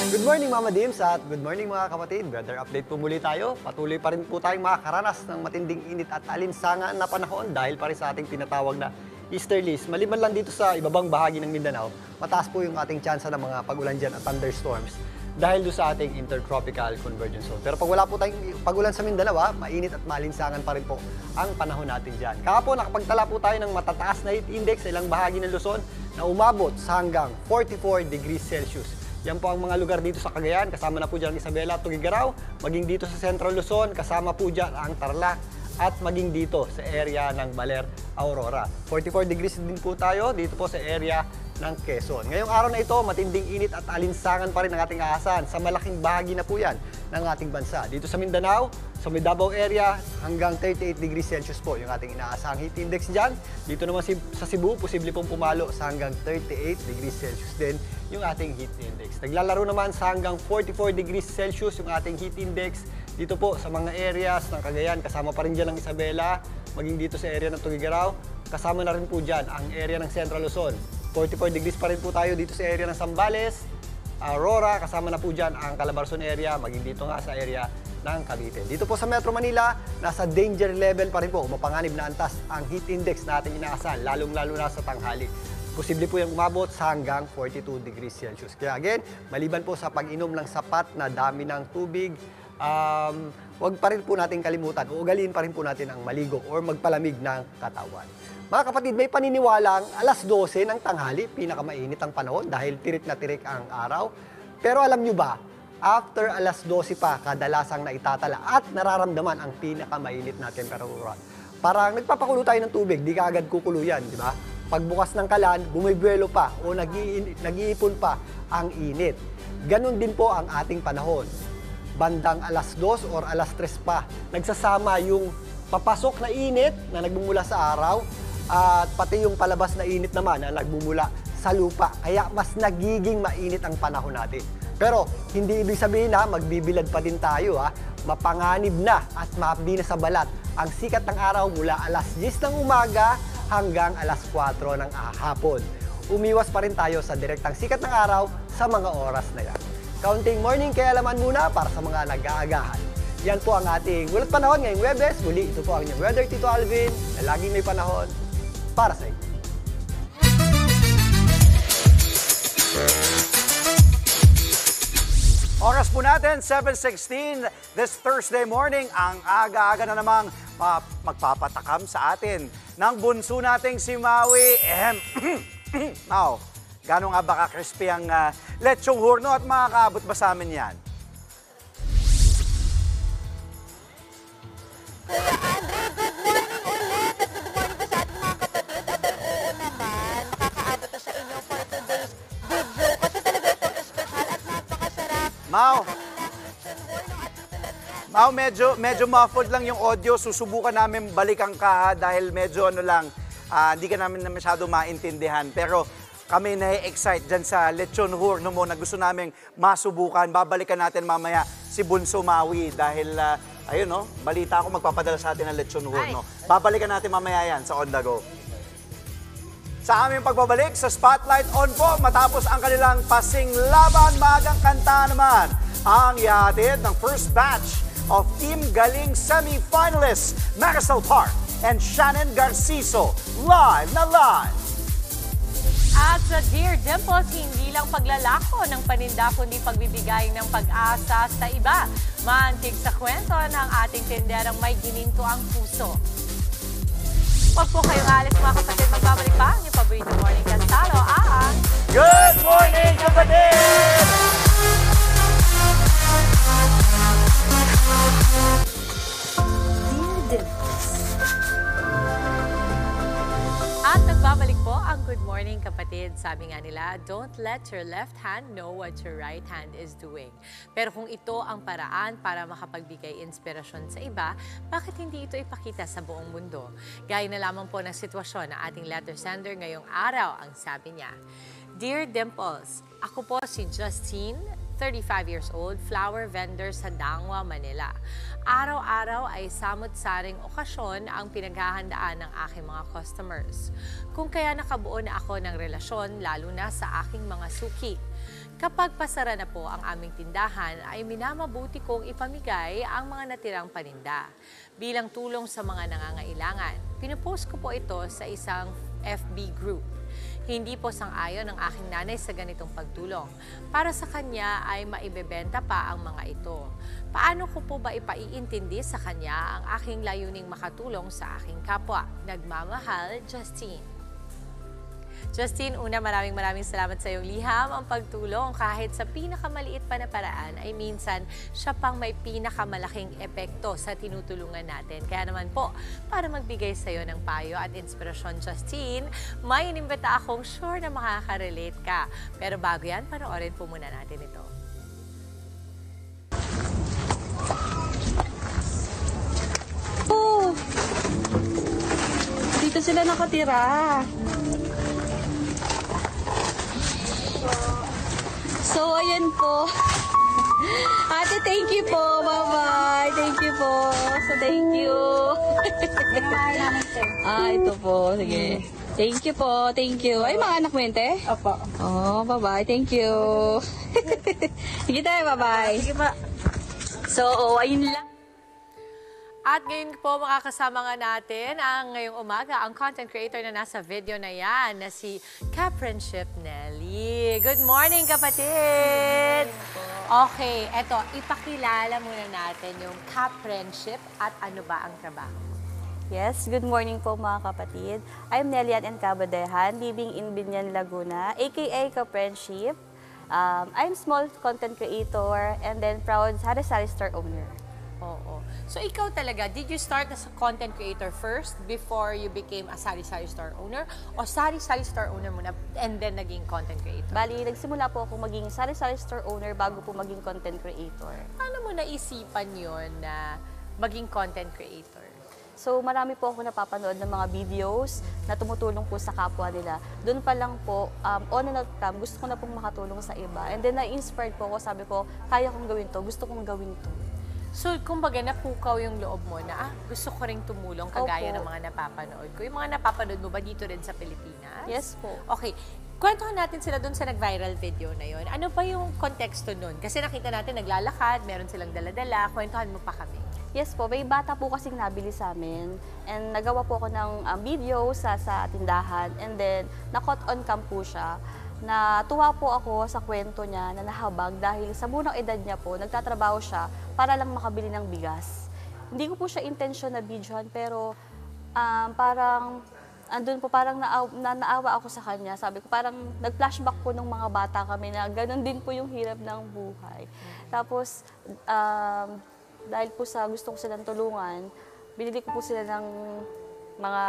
Good morning Mama Dims at good morning mga kapatid. Weather update po muli tayo. Patuloy pa rin po tayong makakaranas ng matinding init at alinsangan na panahon dahil pa rin sa ating tinatawag na easterlies. Maliban lang dito sa ibabang bahagi ng Mindanao, mataas po yung ating tsansa ng mga pag-ulan dyan at thunderstorms dahil doon sa ating intertropical convergence zone. Pero pag wala po tayong pag-ulan sa Mindanao, mainit at malinsangan pa rin po ang panahon natin dyan. Kahapon, nakapagtala po tayo ng matataas na heat index sa ilang bahagi ng Luzon na umabot sa hanggang 44 degrees Celsius. Yan po ang mga lugar dito sa Cagayan, kasama na po dyan ang Isabela, Tuguegarao, maging dito sa Central Luzon, kasama po dyan ang Tarlac, at maging dito sa area ng Baler, Aurora. 44 degrees din po tayo dito po sa area ng Quezon. Ngayong araw na ito, matinding init at alinsangan pa rin ang ating aasahan sa malaking bahagi na po yan ng ating bansa. Dito sa Mindanao, sa Davao area, hanggang 38 degrees Celsius po yung ating inaasahang heat index dyan. Dito naman sa Cebu, posible pong pumalo sa hanggang 38 degrees Celsius din yung ating heat index. Naglalaro naman sa hanggang 44 degrees Celsius yung ating heat index dito po sa mga areas ng Cagayan, kasama pa rin dyan ang Isabela, maging dito sa area ng Tuguegarao, kasama na rin po dyan ang area ng Central Luzon. 44 degrees pa rin po tayo dito sa area ng Zambales, Aurora, kasama na po dyan ang Calabarzon area, maging dito nga sa area ng Cavite. Dito po sa Metro Manila, nasa danger level pa rin po, mapanganib na antas ang heat index na ating inaasahan, lalong-lalo na sa tanghali. Posible po yung umabot sa hanggang 42 degrees Celsius. Kaya again, maliban po sa pag-inom ng sapat na dami ng tubig, wag pa rin po natin kalimutan o ugaliin pa rin po natin ang maligo or magpalamig ng katawan. Mga kapatid, may paniniwalang alas 12 ng tanghali, pinakamainit ang panahon dahil tirik na tirik ang araw. Pero alam nyo ba, after alas 12 pa, kadalasang naitatala at nararamdaman ang pinakamainit na temperatura. Parang nagpapakulo tayo ng tubig, di ka agad kukulo yan, di ba? Pagbukas ng kalan, bumibuelo pa o nag-iipon pa ang init. Ganon din po ang ating panahon. Bandang alas 2 or alas 3 pa, nagsasama yung papasok na init na nagmumula sa araw at pati yung palabas na init naman na nagmumula sa lupa. Kaya mas nagiging mainit ang panahon natin. Pero hindi ibig sabihin na magbibilad pa din tayo. Mapanganib na at mahapdi na sa balat ang sikat ng araw mula alas 10 ng umaga hanggang alas 4 ng hapon. Umiwas pa rin tayo sa direktang sikat ng araw sa mga oras na yan. Counting morning kaalaman muna para sa mga nag-aagahan. Yan po ang ating ulat panahon ngayong Webes. Muli, ito po ang inyong weather, Tito Alvin, na laging may panahon para sa inyo. Oras po natin, 7:16 this Thursday morning. Ang aga-aga na namang magpapatakam sa atin ng bunso nating si Maui. Now, gano'n nga ba ka-crispy ang lechong horno at makakaabot ba sa amin yan? Mau, medyo muffled lang yung audio. Susubukan namin balikan ka dahil medyo hindi ka namin masyado maintindihan. Pero kami na-excite dyan sa lechon horno mo na gusto namin masubukan. Babalikan natin mamaya si Bunso Maui dahil, balita ako magpapadala sa atin ng lechon horno. Babalikan natin mamaya yan sa On The Go. Sa aming pagbabalik sa Spotlight On po, matapos ang kanilang pasing laban, magang kanta naman ang ihahatid ng first batch of Team Galing semi-finalists Marisol Park and Shannon Garciso, live na live! At sa Dear Dimples, hindi lang paglalako ng paninda kundi pagbibigay ng pag-asa sa iba. Maantig sa kwento ng ating tinderang may gininto ang puso. Huwag po kayong alis mga kapatid, magbabalik pa ang yung paborito morning kastalo ang Good Morning Kapatid! At nagbabalik po ang Good Morning Kapatid. Sabi nga nila, don't let your left hand know what your right hand is doing. Pero kung ito ang paraan para makapagbigay inspirasyon sa iba, bakit hindi ito ipakita sa buong mundo? Gaya na lamang po ng sitwasyon ng ating letter sender ngayong araw, ang sabi niya, Dear Dimples, ako po si Justine, 35 years old, flower vendor sa Dangwa, Manila. Araw-araw ay samot-saring okasyon ang pinaghahandaan ng aking mga customers. Kung kaya nakabuo na ako ng relasyon, lalo na sa aking mga suki. Kapag pasara na po ang aming tindahan, ay minamabuti kong ipamigay ang mga natirang paninda. Bilang tulong sa mga nangangailangan, pinupost ko po ito sa isang FB group. Hindi po sang-ayon ang aking nanay sa ganitong pagtulong. Para sa kanya ay maibebenta pa ang mga ito. Paano ko po ba ipaiintindi sa kanya ang aking layuning makatulong sa aking kapwa? Nagmamahal, Justine. Justine, una maraming salamat sa iyong liham. Ang pagtulong kahit sa pinakamaliit pa na paraan ay minsan siya pang may pinakamalaking epekto sa tinutulungan natin. Kaya naman po, para magbigay sa iyo ng payo at inspirasyon, Justine, may inimbita akong sure na makaka-relate ka. Pero bago yan, panoorin po muna natin ito. Oh! Dito sila nakatira. So, ayan po. Ate, thank you po. Bye-bye. Thank you po. So, thank you. Ito po. Sige. Thank you po. Thank you. Ay, mga anak mo yun, te? Opo. Oh, bye-bye. Thank you. Sige tayo, bye-bye. Sige pa. So, ayun lang. At ngayon po makakasama nga natin ang ngayong umaga, ang content creator na nasa video na yan, na si Ka-Friendship Nelly. Good morning, kapatid! Okay, eto, ipakilala muna natin yung Ka-Friendship at ano ba ang trabaho? Yes, good morning po mga kapatid. I'm Nelian Encabadehan, living in Binyan, Laguna, aka Ka-Friendship. I'm small content creator and then proud sari-sari store owner. Oo. So, ikaw talaga, did you start as a content creator first before you became a sari-sari store owner? O sari-sari store owner muna and then naging content creator? Bali, nagsimula po ako maging sari-sari store owner bago po maging content creator. Paano mo naisipan yon na maging content creator? So, marami po ako napapanood ng mga videos na tumutulong po sa kapwa nila. Doon pa lang po, on and off cam, gusto ko na pong makatulong sa iba. And then, na-inspired po ako, sabi ko, kaya kong gawin to, gusto kong gawin to. So, kumbaga, napukaw yung loob mo na, gusto ko ring tumulong kagaya ng mga napapanood ko. Yung mga napapanood mo ba dito rin sa Pilipinas? Yes po. Okay. Kwentuhan natin sila doon sa nag-viral video na yon. Ano pa yung konteksto nun? Kasi nakita natin naglalakad, meron silang dala-dala. Kwentuhan mo pa kami. Yes po, may bata po kasing nabili sa amin. And nagawa po ako ng video sa tindahan. And then, na-caught on cam po siya. Natuwa po ako sa kwento niya na nahabag dahil sa munang edad niya po, nagtatrabaho siya para lang makabili ng bigas. Hindi ko po siya intention na videohan pero parang andun po parang naawa ako sa kanya. Sabi ko parang nag-flashback po ng mga bata kami na ganun din po yung hirap ng buhay. Tapos dahil po sa gusto ko silang tulungan, binili ko po sila ng mga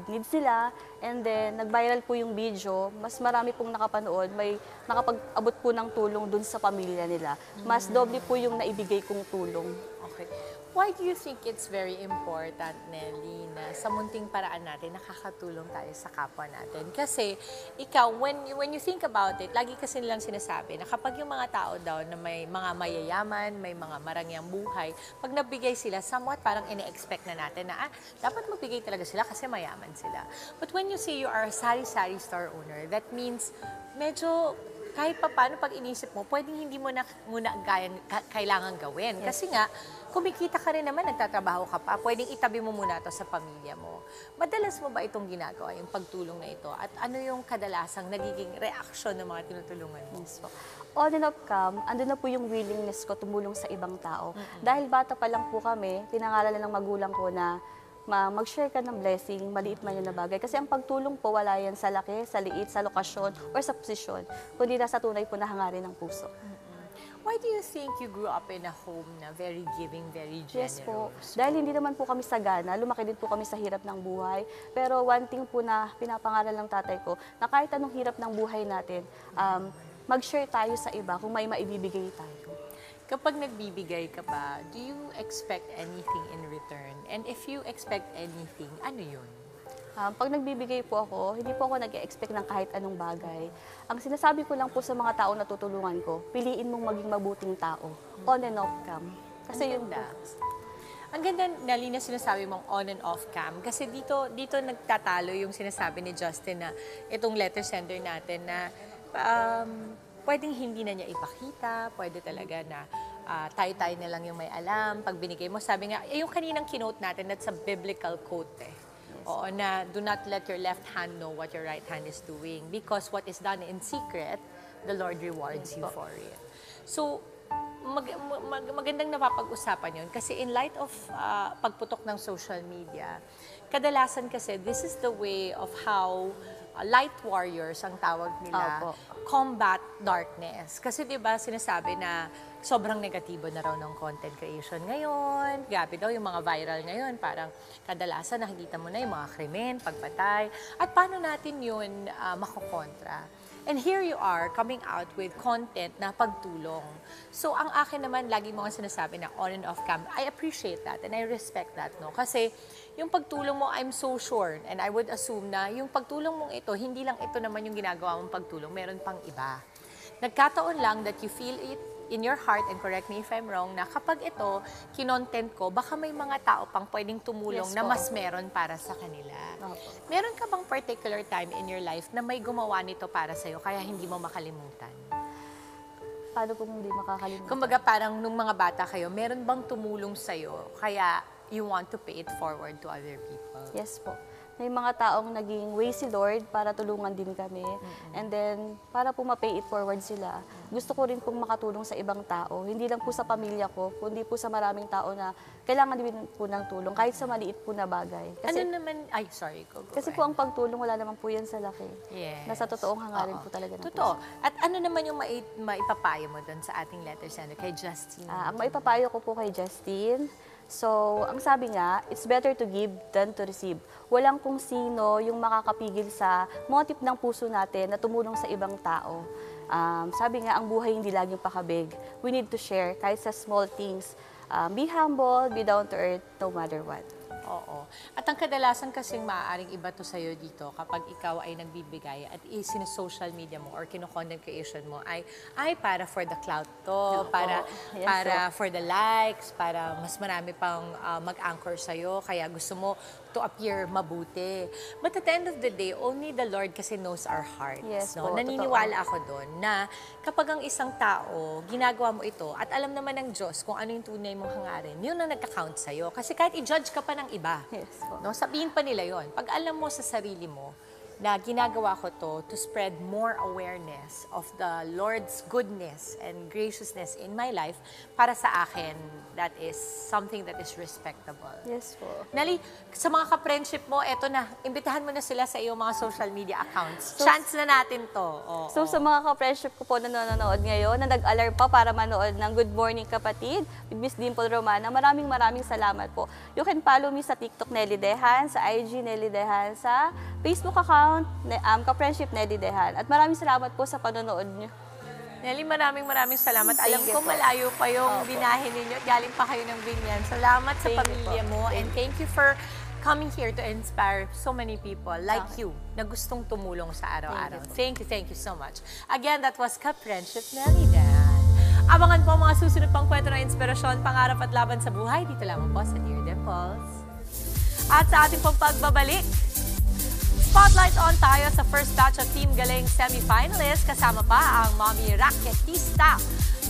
needs nila, and then nag-viral po yung video, mas marami pong nakapanood, may nakapag-abot po ng tulong dun sa pamilya nila. Mas doble po yung naibigay kong tulong. Okay. Why do you think it's very important, Nelly, na sa munting paraan natin, nakakatulong tayo sa kapwa natin? Kasi ikaw, when you think about it, lagi kasi nilang sinasabi na kapag yung mga tao daw na may mga mayayaman, may mga marangyang buhay, pag nabigay sila, somewhat parang ine-expect na natin na dapat magbigay talaga sila kasi mayaman sila. But when you say you are a sari-sari store owner, that means medyo kahit pa paano pag inisip mo, pwedeng hindi mo na muna kailangan gawin. Kasi nga, kumikita ka rin naman, nagtatrabaho ka pa, pwedeng itabi mo muna to sa pamilya mo. Madalas mo ba itong ginagawa, yung pagtulong na ito? At ano yung kadalasang nagiging reaksyon ng mga tinutulungan mo? So, on and off cam, andun na po yung willingness ko tumulong sa ibang tao. Dahil bata pa lang po kami, pinangalanan ng magulang ko na mag-share ka ng blessing, maliit man yun na bagay. Kasi ang pagtulong po, wala yan sa laki, sa liit, sa lokasyon, or sa posisyon, kundi nasa tunay po na hangarin ng puso. Why do you think you grew up in a home na very giving, very generous? Yes po. Dahil hindi naman po kami sagana, lumaki din po kami sa hirap ng buhay. Pero one thing po na pinapangaral ng tatay ko, na kahit anong hirap ng buhay natin, mag-share tayo sa iba kung may maibibigay tayo. Kapag nagbibigay ka ba, do you expect anything in return? And if you expect anything, ano yun? Pag nagbibigay po ako, hindi po ako nag-expect ng kahit anong bagay. Ang sinasabi ko lang po sa mga tao na tutulungan ko, piliin mong maging mabuting tao. On and off cam. Kasi yun po. Ang ganda, Nelly, na sinasabi mong on and off cam. Kasi dito nagtatalo yung sinasabi ni Justin na itong letter sender natin na pwedeng hindi na niya ipakita, pwede talaga na tayo-tayo na lang yung may alam. Pag binigay mo, sabi nga, yung kaninang kinote natin, that's a biblical quote eh. Oo, na do not let your left hand know what your right hand is doing because what is done in secret, the Lord rewards you for it. So, magandang napapag-usapan yun kasi in light of pagputok ng social media, kadalasan kasi this is the way of how light warriors ang tawag nila, combat darkness. Kasi 'di ba sinasabi na sobrang negatibo na raw ng content creation ngayon. Grabe daw yung mga viral ngayon, parang kadalasan nakikita mo na yung mga krimen, pagpatay. At paano natin yun makokontra? And here you are coming out with content na pagtulong. So ang akin naman, lagi mo nga sinasabi na on and off cam, I appreciate that and I respect that, no? Kasi yung pagtulong mo, I'm so sure and I would assume na yung pagtulong mong ito, hindi lang ito naman yung ginagawa mong pagtulong, meron pang iba. Nagkataon lang that you feel it in your heart, and correct me if I'm wrong, na kapag ito, kinontent ko, baka may mga tao pang pwedeng tumulong na mas meron para sa kanila. Meron ka bang particular time in your life na may gumawa nito para sa'yo, kaya hindi mo makalimutan? Paano po hindi makakalimutan? Kumbaga parang nung mga bata kayo, meron bang tumulong sa'yo, kaya you want to pay it forward to other people? Yes po. May mga taong naging way si Lord para tulungan din kami. And then, para po ma-pay it forward sila, gusto ko rin pong makatulong sa ibang tao. Hindi lang po sa pamilya ko, kundi po sa maraming tao na kailangan din po ng tulong, kahit sa maliit po na bagay. Kasi, ano naman, ay sorry, go kasi po ang pagtulong, wala naman po yan sa laki. Yes. Nasa totoong hangarin po talaga ng Totoo. At ano naman yung maipapayo mo doon sa ating letter sender kay Justine? Ang maipapayo ko po kay Justine, so, ang sabi nga, it's better to give than to receive. Walang kung sino yung makakapigil sa motive ng puso natin na tumulong sa ibang tao. Sabi nga, ang buhay hindi laging pakabig. We need to share kahit sa small things. Be humble, be down to earth, no matter what. Oo. At ang kadalasan kasing maaaring iba to sa'yo dito kapag ikaw ay nagbibigay at social media mo or kino-content creation mo ay para for the clout to, para for the likes, para mas marami pang mag-anchor sa'yo, kaya gusto mo to appear mabuti. But at the end of the day, only the Lord kasi knows our hearts. Yes, no? Naniniwala ako doon na kapag ang isang tao, ginagawa mo ito at alam naman ng Diyos kung ano yung tunay mong hangarin, yun ang nagka-count sa'yo. Kasi kahit i-judge ka pa ng iba, no? Sabihin pa nila yon. Pag alam mo sa sarili mo na ginagawa ko to spread more awareness of the Lord's goodness and graciousness in my life, para sa akin, that is something that is respectable. Yes po. Nali, sa mga ka-friendship mo, eto na, imbitahan mo na sila sa iyong mga social media accounts. Chance na natin to. So sa mga ka-friendship ko po na nanonood ngayon, na nag-alarm pa para manood ng Good Morning Kapatid with Miss Dimple Romana, maraming salamat po. You can follow me sa TikTok Nelly Dehan, sa IG Nelly Dehan, sa Facebook account ka-friendship Nelly Dehan. At maraming salamat po sa panonood niyo. Nelly, maraming salamat. Alam ko malayo pa yung binahin ninyo. Galing pa kayo ng Binyan. Salamat sa pamilya mo. And thank you for coming here to inspire so many people like you na gustong tumulong sa araw-araw. Thank you so much. Again, that was Ka-Friendship Nelly Dehan. Abangan po mga susunod pang kwento ng inspirasyon, pangarap at laban sa buhay. Dito lamang po sa Dear Dimples. At sa ating pong pagbabalik, spotlight on tayo sa first batch of Team Galing semi-finalists. Kasama pa ang mommy racketista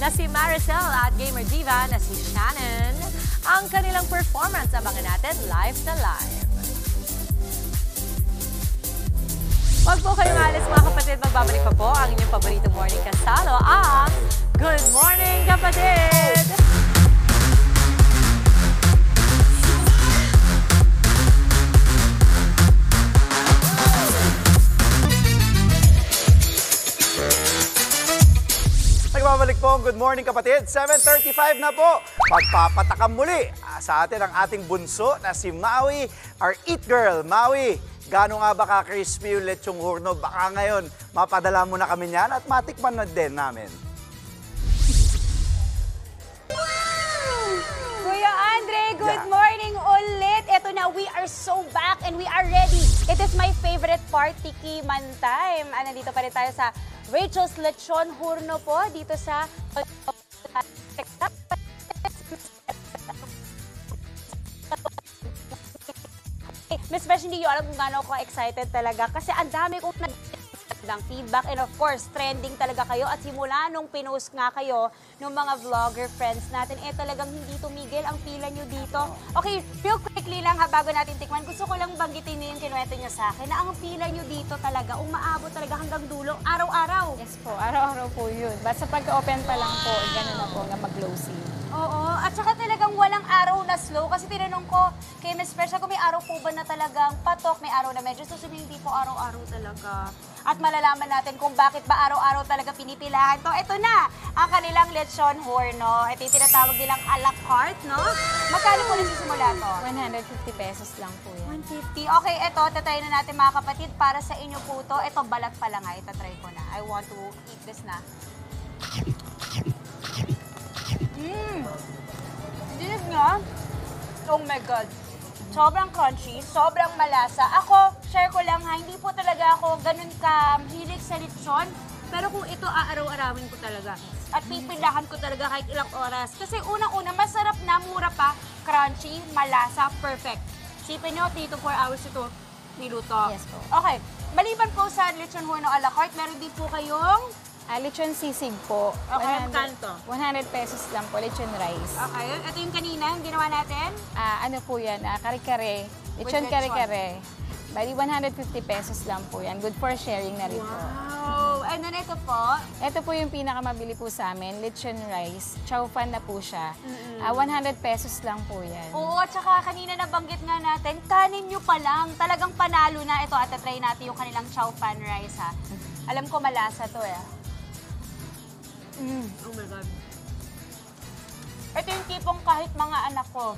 na si Maricel at gamer diva na si Shannon. Ang kanilang performance, abangan natin live na live. Huwag po kayong alis mga kapatid, magbabalik pa po ang inyong paboritong morning kasalo, ang Good Morning Kapatid! Nagbabalik po ang Good Morning Kapatid, 7:35 na po. Magpapatakam muli sa atin ang ating bunso na si Maui, our Eat Girl. Maui, gaano nga ba ka-crispy yung lechong hurno? Baka ngayon mapadala mo na kami niyan at matikman na din namin. Kuya Andre, good morning ulit. Ito na, we are so back and we are ready. It is my favorite part, Tikiman time. Nandito pa rin tayo sa Rachel's Lechon Hurno po, dito sa Miss Fresh, hindi nyo alam kung gaano ako excited talaga kasi ang dami kong magandang feedback. And of course, trending talaga kayo. At simula nung pinost nga kayo ng mga vlogger friends natin, talagang hindi tumigil ang pila nyo dito. Okay, real quickly lang bago natin tikman, gusto ko lang banggitin niyo yung kinuwento nyo sa akin na ang pila nyo dito talaga, umaabot talaga hanggang dulo, araw-araw. Yes po, araw-araw po yun. Basta pagka-open pa lang po, gano'n na po nga mag-closing. Oo, at saka talagang walang araw na slow. Kasi tinanong ko kay Miss Presha kung may araw po ba na talagang patok, may araw na medyo susunod, hindi po araw-araw talaga. At malalaman natin kung bakit ba araw-araw talaga pinipilahan to. Ito na, ang kanilang lechon horno. Ito yung tinatawag nilang a la carte, no? Magkano po nagsisimula to? 150 pesos lang po yan. 150. Okay, ito, tatry na natin mga kapatid. Para sa inyo po to. Ito, balat pa lang nga. Itatry ko na. I want to eat this na. Dinig nga. Oh my God. Sobrang crunchy, sobrang malasa. Ako, share ko lang ha, hindi po talaga ako ganun ka-hilig sa lechon. Pero kung ito, aaraw-arawin ko talaga. At pipilahan ko talaga kahit ilang oras. Kasi unang-una, masarap na, mura pa, crunchy, malasa, perfect. Sipin nyo, 3 to 4 hours ito niluto. Yes po. Okay, maliban po sa lechon horno a la carte, meron din po kayong lechon sisig po. Okay, kanto? 100 pesos lang po, lechon rice. Okay, ito yung kanina, yung ginawa natin? Ano po yan, kare-kare. Lechon kare-kare. Bali, 150 pesos lang po yan. Good for sharing na rin po. Wow! And then ito po? Ito po yung pinakamabili po sa amin, lechon rice. Chow fan na po siya. 100 pesos lang po yan. Oo, at saka kanina nabanggit nga natin, kanin nyo pa lang. Talagang panalo na ito. At try natin yung kanilang chow fan rice ha. Alam ko malasa to eh. Oh my God. Ito yung tipong kahit mga anak ko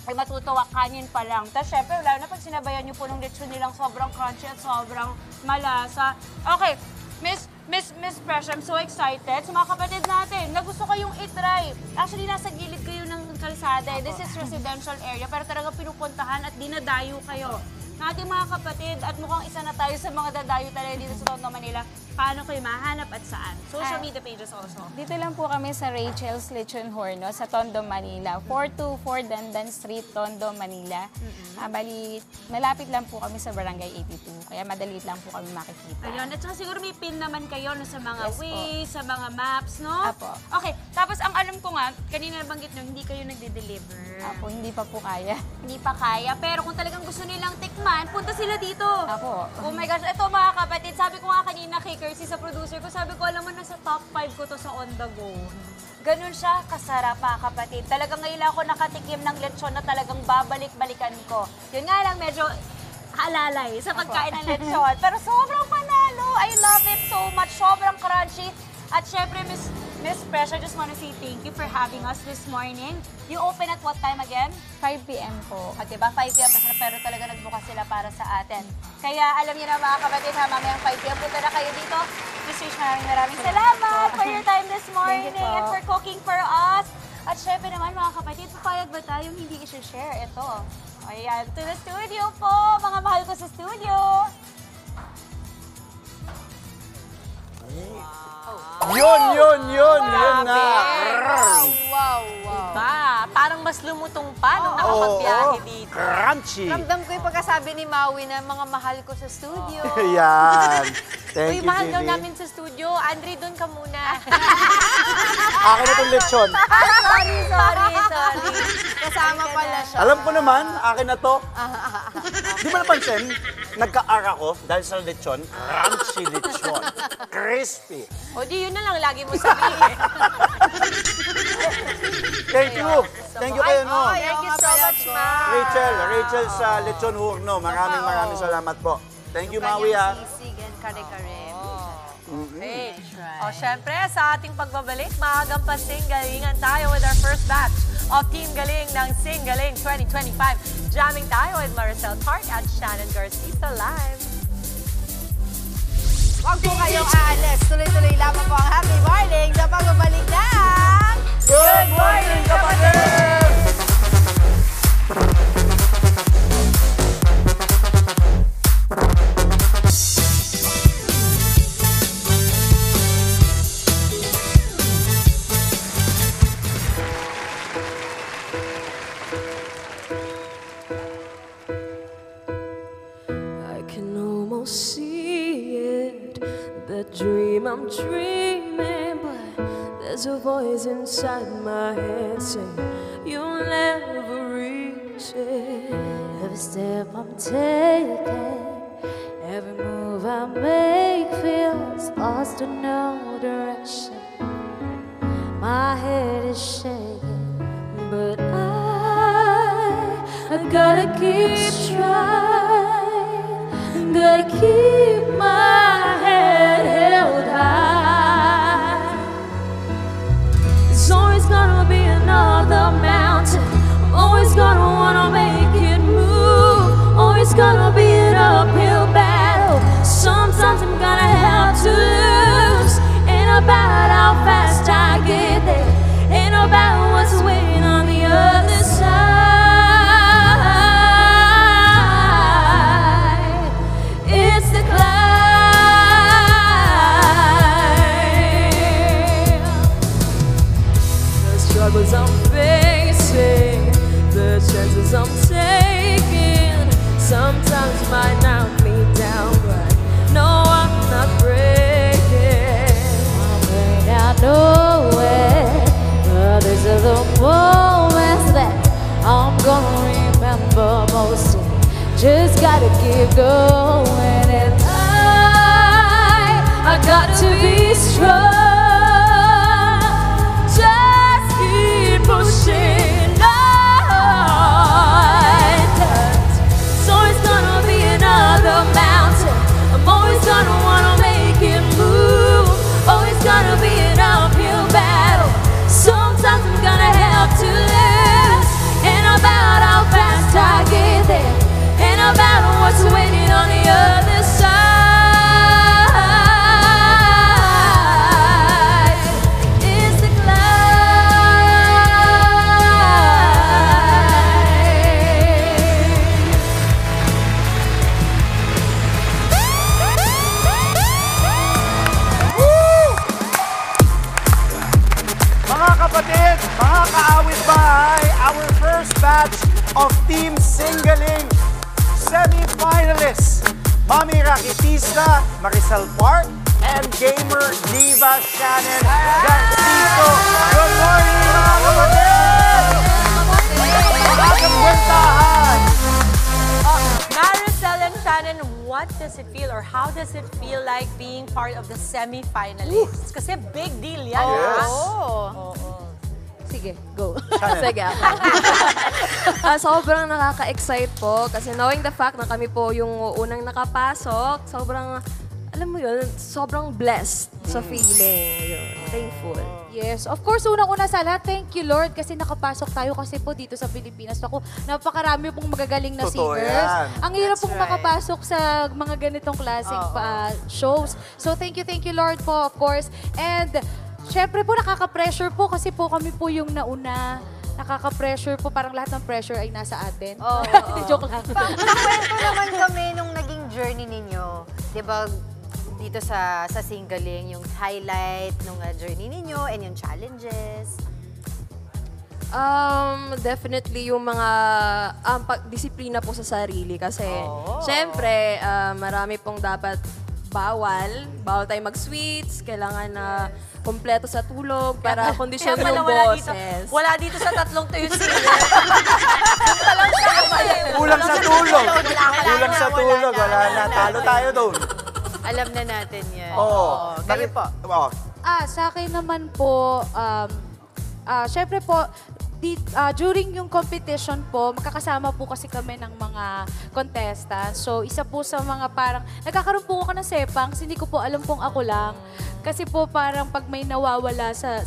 ay matutuwa kanin pa lang. Tapos syempre, lalo na pag sinabayan nyo po ng lechon nilang sobrang crunchy at sobrang malasa. Okay, Miss Fresh, I'm so excited. Sa mga kapatid natin, na gusto kayong itry. Actually, nasa gilid kayo ng kalsada. This is residential area, pero talagang pinupuntahan at dinadayo kayo ng ating mga kapatid. At mukhang isa na tayo sa mga dadayo talaga dito sa Tondo, Manila. Paano kayo mahanap at saan? Social media pages also. Dito lang po kami sa Rachel's Lechon Horno sa Tondo, Manila. 424 Dandan Street, Tondo, Manila. Bali, malapit lang po kami sa Barangay 82. Kaya madali lang po kami makikita. Ayun. At saka siguro may pin naman kayo no, sa mga Yes, Waze, sa mga maps, no? Apo. Okay. Tapos ang alam ko nga, kanina nabanggit nyo, hindi kayo nagde-deliver. Apo, hindi pa po kaya. Hindi pa kaya. Pero kung talagang gusto nilang tikman, punta sila dito. Apo. Oh my gosh. Ito mga kapatid, sabi ko nga kanina kay Kersey sa producer ko, sabi ko, alam mo, nasa top 5 ko to sa on the go. Ganun siya, kasarap mga kapatid. Talagang ngayon ako nakatikim ng lechon na talagang babalik-balikan ko. Yun nga lang, medyo halalay sa pagkain ng lechon. Pero sobrang panalo. I love it so much. Sobrang crunchy. At syempre, Miss Fresh, I just want to say thank you for having us this morning. You open at what time again? 5 p.m. po. At diba, 5 p.m. pa sila, pero talaga nagbukas sila para sa atin. Kaya alam niyo na mga kapatid, mamayang 5 p.m. punta na kayo dito. Miss Rich, maraming salamat for your time this morning and for cooking for us. At syempre naman mga kapatid, papayag ba tayong hindi i-share ito? Ayan, to the studio po, mga mahal ko sa studio. Yun na. Wow. Diba? Parang mas lumutong pa nung nakapagbiyahe dito. Crunchy. Ramdam ko yung pagkasabi ni Maui na mga mahal ko sa studio. Yan. Thank you, mahal daw Gigi. namin sa studio. Andre, doon ka muna. Akin na itong lechon. Sorry. Kasama pala siya. Alam ko naman, akin na to. Di ba napansin? Nagka-ar ako dahil sa lechon. Crunchy lechon. Crispy. O di yun na lang lagi mo sabihin. Thank you. Thank you kayo, no? Thank you so much, Ma. Rachel sa Lechon Horno. Maraming salamat po. Thank you, Maui, ha? Sisig and kare-kare. Okay. O, syempre, sa ating pagbabalik, maagang pasing-galingan tayo with our first batch of Team Galing ng Sing Galing 2025. Jamming tayo with Maricel Park at Shannon Garcia live. Huwag po kayong aalis. Tuloy-tuloy lamang po ang happy morning sa pagbabalik ng Good Morning, Kapatid! I can almost see it the dream I'm dreaming, but there's a voice inside my head saying you'll never reach it. Every step I'm taking, every move I make feels lost in no direction. My head is shaking, but I gotta keep trying, gotta keep my head held high. There's always gonna be another mountain, I'm always gonna wanna make it move, always gonna be an uphill battle. Sometimes I'm gonna have to lose. Ain't about how fast I get there, ain't about what's waiting on the other side. It's the climb. The struggles I'm facing, the chances I'm taking, sometimes might knock me down, but no, I'm not breaking. I know it, but these are the moments that I'm gonna remember most. Just gotta keep going, and I got to be strong. Just keep pushing on, 'cause it's always gonna be another mountain. I'm always gonna wanna make it move. Always gonna be an uphill battle. Sometimes I'm gonna have to lose. Ain't about how fast I get there, ain't about what's waiting on the other side. It's the Mga kapatid, mga kaawit bahay, our first batch of Team Singaling semi-finalists. Mami Rakitista, Marisol Park, and gamer diva Shannon Garcito. Good morning, mga kapatid! Magang kwentahan! Marisol and Shannon, what does it feel or how does it feel like being part of the semi-finalists? Kasi big deal yan. Yes. Sige, go. Sige ako. Sobrang nakaka-excite po kasi knowing the fact na kami po yung unang nakapasok, sobrang, alam mo yun, sobrang blessed sa feeling. Yun, thankful. Yes, of course, unang-una sa lahat, thank you Lord kasi nakapasok tayo kasi po dito sa Pilipinas. Ako, napakarami pong magagaling na Totoo singers. yan. Ang hirap That's pong right. makapasok sa mga ganitong klaseng shows. So thank you Lord po, of course. And syempre po, nakaka-pressure po kasi po kami po yung nauna. Nakaka-pressure po, parang lahat ng pressure ay nasa atin. Joke lang. Pakwento naman kami nung naging journey ninyo. Diba, dito sa Singaling, yung highlight nung journey ninyo and yung challenges. Definitely yung mga disiplina po sa sarili kasi syempre marami pong dapat bawal tayo mag-sweets, kailangan na kompleto sa tulog para kondisyon yung boses. Wala dito sa tatlong to yung singer. Kulang sa tulog. Kulang sa tulog. Wala na. Talo tayo doon. Alam na natin yan. Oo. Kayo po. Sa akin naman po, syempre po, during yung competition po, magkakasama po kasi kami ng mga contestants. So, isa po sa mga parang, nagkakaroon po ako ng sepangs, hindi ko po alam kung ako lang. Kasi po parang pag may nawawala sa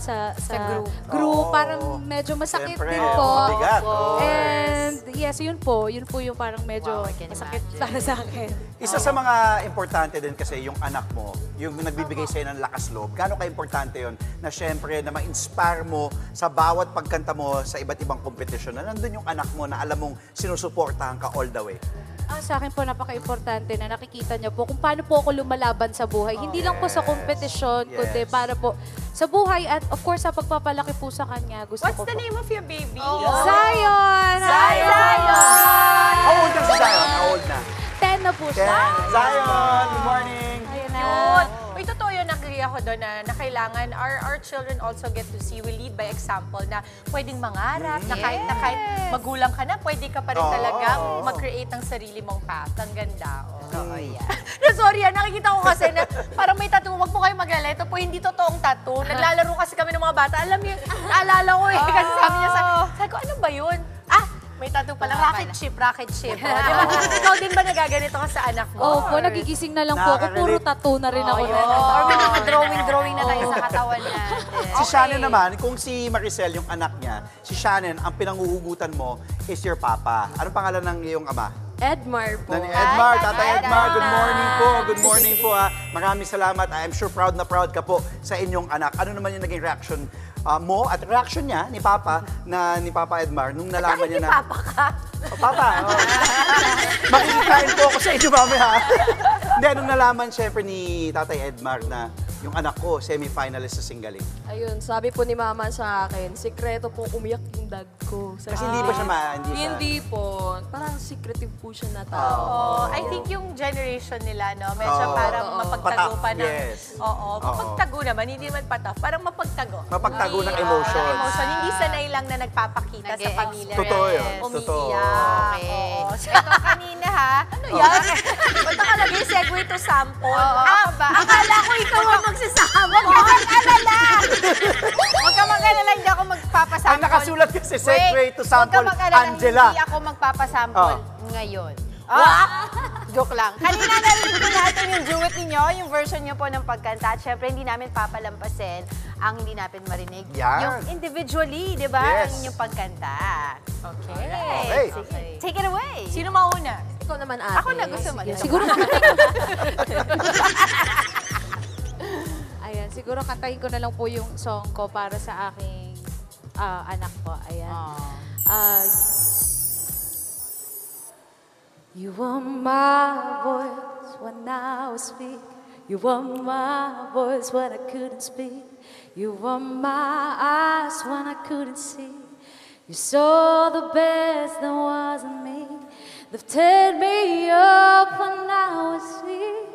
group, parang medyo masakit din po. Mabigat. And yes, yun po yung parang medyo masakit para sa akin. Isa sa mga importante din kasi yung anak mo, yung nagbibigay sa'yo ng lakas loob. Gaano ka-importante yun na syempre na ma-inspire mo sa bawat pagkanta mo sa iba't ibang kompetisyon na nandun yung anak mo na alam mong sinusuportahan ka all the way? Sa akin po, napaka-importante na nakikita niyo po kung paano po ako lumalaban sa buhay. Hindi lang po sa kompetisyon, kundi para po sa buhay at of course sa pagpapalaki po sa kanya. Gusto What's ko the po. name of your baby? Zion! Zion! How old na si Zion? How old na? 10 na po siya. Zion, good morning. Ayun na. Uy, totoo yun, agree ako doon na kailangan our children also get to see, we lead by example na pwedeng mangarap, na kahit magulang ka na, pwede ka pa rin talaga mag-create ng sarili mong path. Ang ganda. Sorry, nakikita ko kasi na parang may tattoo. Wag po kayo mag-alala. Ito po, hindi totoong tattoo. Naglalaro kasi kami ng mga bata. Alam niyo, naalala ko eh. Kasi sabi niya sabi ko, ano ba yun? May tattoo pala. Rocket ship. Diba? Ikaw din ba nagaganito ka sa anak mo? Opo, nagigising na lang po ako. Puro tattoo na rin ako. Or may mga drawing na tayo sa katawan natin. Si Shannon naman, kung si Maricel, yung anak niya, si Shannon, ang pinanguhugutan mo is your papa. Anong pangalan ng iyong ama? Edmar po. Edmar, Tatay Edmar, good morning po. Good morning po ha. Maraming salamat. I'm sure proud na proud ka po sa inyong anak. Ano naman yung naging reaction mo at reaction niya ni Papa Edmar nung nalaman niya na... Papa ka? Papa, makikikain po ako sa inyo mamaya. Hindi, nung nalaman siyempre ni Tatay Edmar na yung anak ko, semi-finalist sa Singaling. Ayun, sabi po ni Mama sa akin, sikreto po umiyak yung dad ko. Kasi hindi pa siya Hindi po. Parang secretive po siya na tao. I think yung generation nila, no, medyo parang mapagtago pa ng... Mapagtago naman, hindi naman pataf. Parang mapagtago. Mapagtago ng emotions. Hindi sanay lang na nagpapakita sa pamilya. Totoo yun. Umiiyak. Ito kanina ha. Ano yan? Ba't nakalagay segue to sample? Akala ko ikaw ang magsasama. Huwag ka mag-alala. Huwag ka mag-alala, hindi ako magpapasample. Ang nakasulat kasi segue to sample, Angela. Hindi ako magpapasample ngayon. Joke lang. Kanina narinig ko natin yung duet ninyo, yung version nyo po ng pagkanta. At syempre, hindi namin papalampasin ang hindi natin marinig. Yung individually, di ba? Yes. Ang inyong pagkanta. Okay. Take it away. Sino mauna? Ikaw naman, ate. Ako na gusto mo. Siguro Ayan, siguro kantahin ko na lang po yung song ko para sa aking anak ko. Ayan. You were my voice when I was weak. You were my voice when I couldn't speak. You were my eyes when I couldn't see. You saw the best that was in me. Lifted me up when I was weak.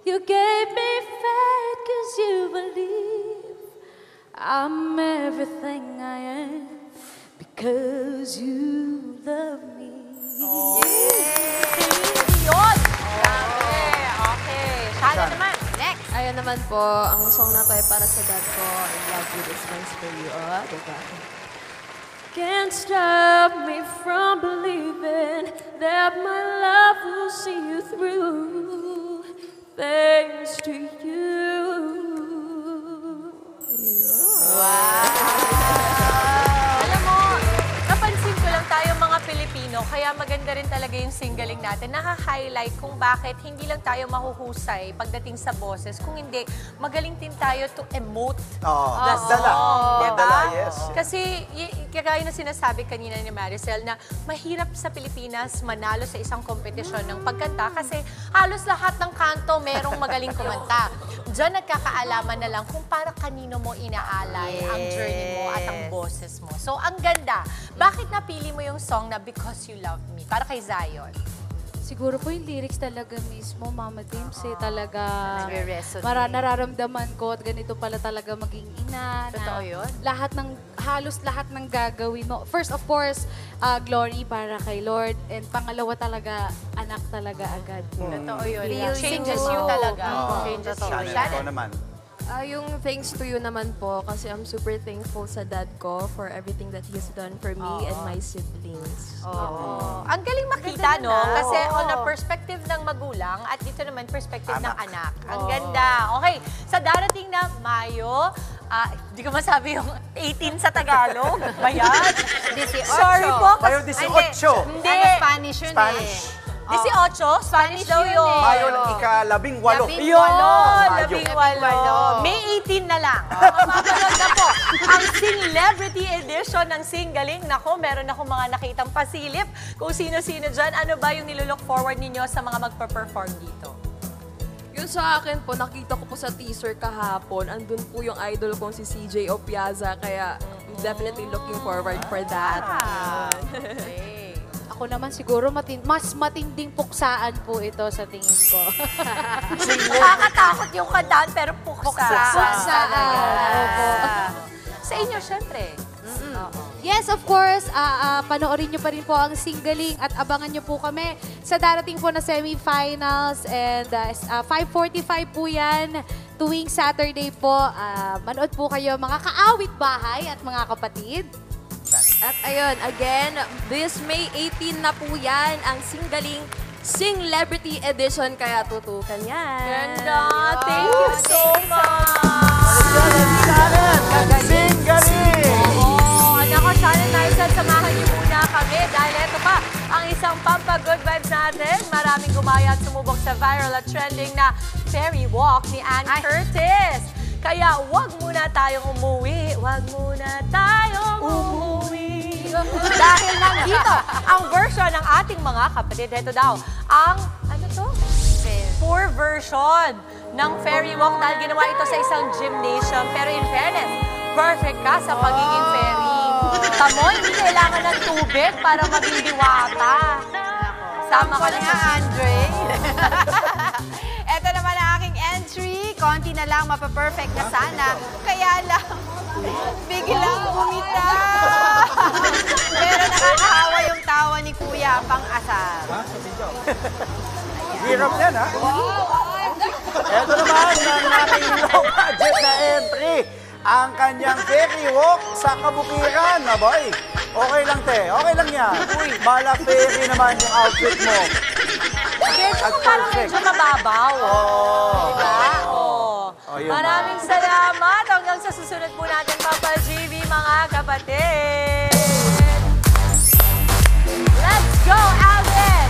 You gave me faith 'cause you believe I'm everything I am because you love me. Yun! Okay. Sana naman. Next. Ayan naman po, ang song na to ay para sa dad ko. In love with this one's for you. Diba? Can't stop me from believing that my love will see you through. Thanks to you. Alam mo, napansin ko lang tayo mga Pilipino, kaya maganda rin talaga yung singling natin. Naka-highlight kung bakit hindi lang tayo mahuhusay pagdating sa boses. Kung hindi, magaling din tayo to emote. Dala, yes. Kasi, kagaya na sinasabi kanina ni Maricel na mahirap sa Pilipinas manalo sa isang kompetisyon ng pagkanta kasi halos lahat ng kanto merong magaling kumanta. Diyan nagkakaalaman na lang kung para kanino mo inaalay ang journey mo at ang boses mo. So, ang ganda. Bakit napili mo yung song na Because You Love Me? Para kay Zion. Siguro po yung lyrics talaga mismo, Mama Dims, talaga nararamdaman ko at ganito pala talaga maging ina. Totoo yun? Halos lahat ng gagawin mo. First, of course, glory para kay Lord. And pangalawa talaga, anak talaga agad. Totoo yun. Changes you talaga. Changes you. Shannon, naman. Yung thanks to you naman po kasi I'm super thankful sa dad ko for everything that he's done for me and my siblings. Ang galing makita, no? Kasi on a perspective ng magulang at dito naman perspective ng anak. Ang ganda. Okay, sa darating na Mayo, hindi ko masabi yung 18 sa Tagalog. Bayan? 18. Sorry po. Mayo 18. Hindi. Spanish yun Spanish. 18? Spanish daw yun. Mayo ika-18. Yun! 18. May 18 na lang. Mapapanood na po ang Celebrity Edition ng Singaling. Nako, meron akong mga nakitang pasilip. Kung sino-sino dyan, ano ba yung nilulook forward ninyo sa mga magpa-perform dito? Yun sa akin po, nakita ko po sa teaser kahapon, andun po yung idol kong si CJ Opiaza, kaya I'm definitely looking forward for that. Ako naman siguro mas matinding puksaan po ito sa tingin ko. Nakakatakot yung kantaan, pero puksaan. Opo. Sa inyo, syempre. Yes, of course. Panoorin nyo pa rin po ang Singaling at abangan nyo po kami sa darating po na semifinals. And 5:45 po yan tuwing Saturday po. Manood po kayo mga kaawit bahay at mga kapatid. At ayun, again, this May 18 na po yan ang Singaling Celebrity Edition, kaya tutukan yan. Ganda! Thank you so much! Singaling! Ako, sana naisan, samahan niyo muna kami dahil ito pa ang isang pampa-good vibes natin. Maraming gumaya at sumubok sa viral at trending na Fairy Walk ni Ann Curtis. Kaya wag muna tayong umuwi. Wag muna tayong umuwi. Dahil nandito ang version ng ating mga kapatid. Ito daw, ang, ano to? Tour version ng Fairy Walk dahil ginawa ito sa isang gymnasium. Pero in fairness, perfect ka sa pagiging fairy. Tamo, hindi kailangan ng tubig para maging diwata. Sama ka na sa Andre. Ito naman ang aking entry. Konti na lang, mapaperfect na sana. Kaya lang, biglang bumitaw. Pero nakakahawa yung tawa ni Kuya, pang-asar. Hirap yan, ha? Ito naman ang aking low budget na entry. Ang kanyang fairy walk sa kabukiran. Aboy, okay lang, te. Okay lang yan. Mala fairy naman yung outfit mo. Medyo ko parang medyo mababaw. Diba? Maraming salamat. Hanggang sa susunod po natin, Papa GB, mga kapatid. Let's go, Alvin!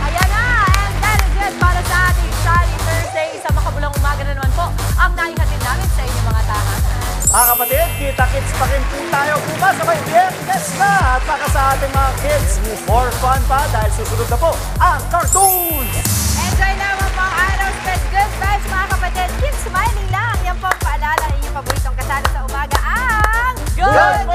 Ayan na! And that is it para sa ating Shiny Thursday. Isang makabulang umaga na naman po ang naihatid namin sa inyong mga tahanan. Mga kapatid, kita-kits pa rin po tayo bukas sa may Biyernes na. At para sa ating mga kids, more fun pa dahil susunod na po ang cartoons! Enjoy naman po ang araw. Spread good vibes, mga kapatid. Keep smiling lang. Yan po ang paalala ng inyong paboritong kasalo sa umaga, ang Good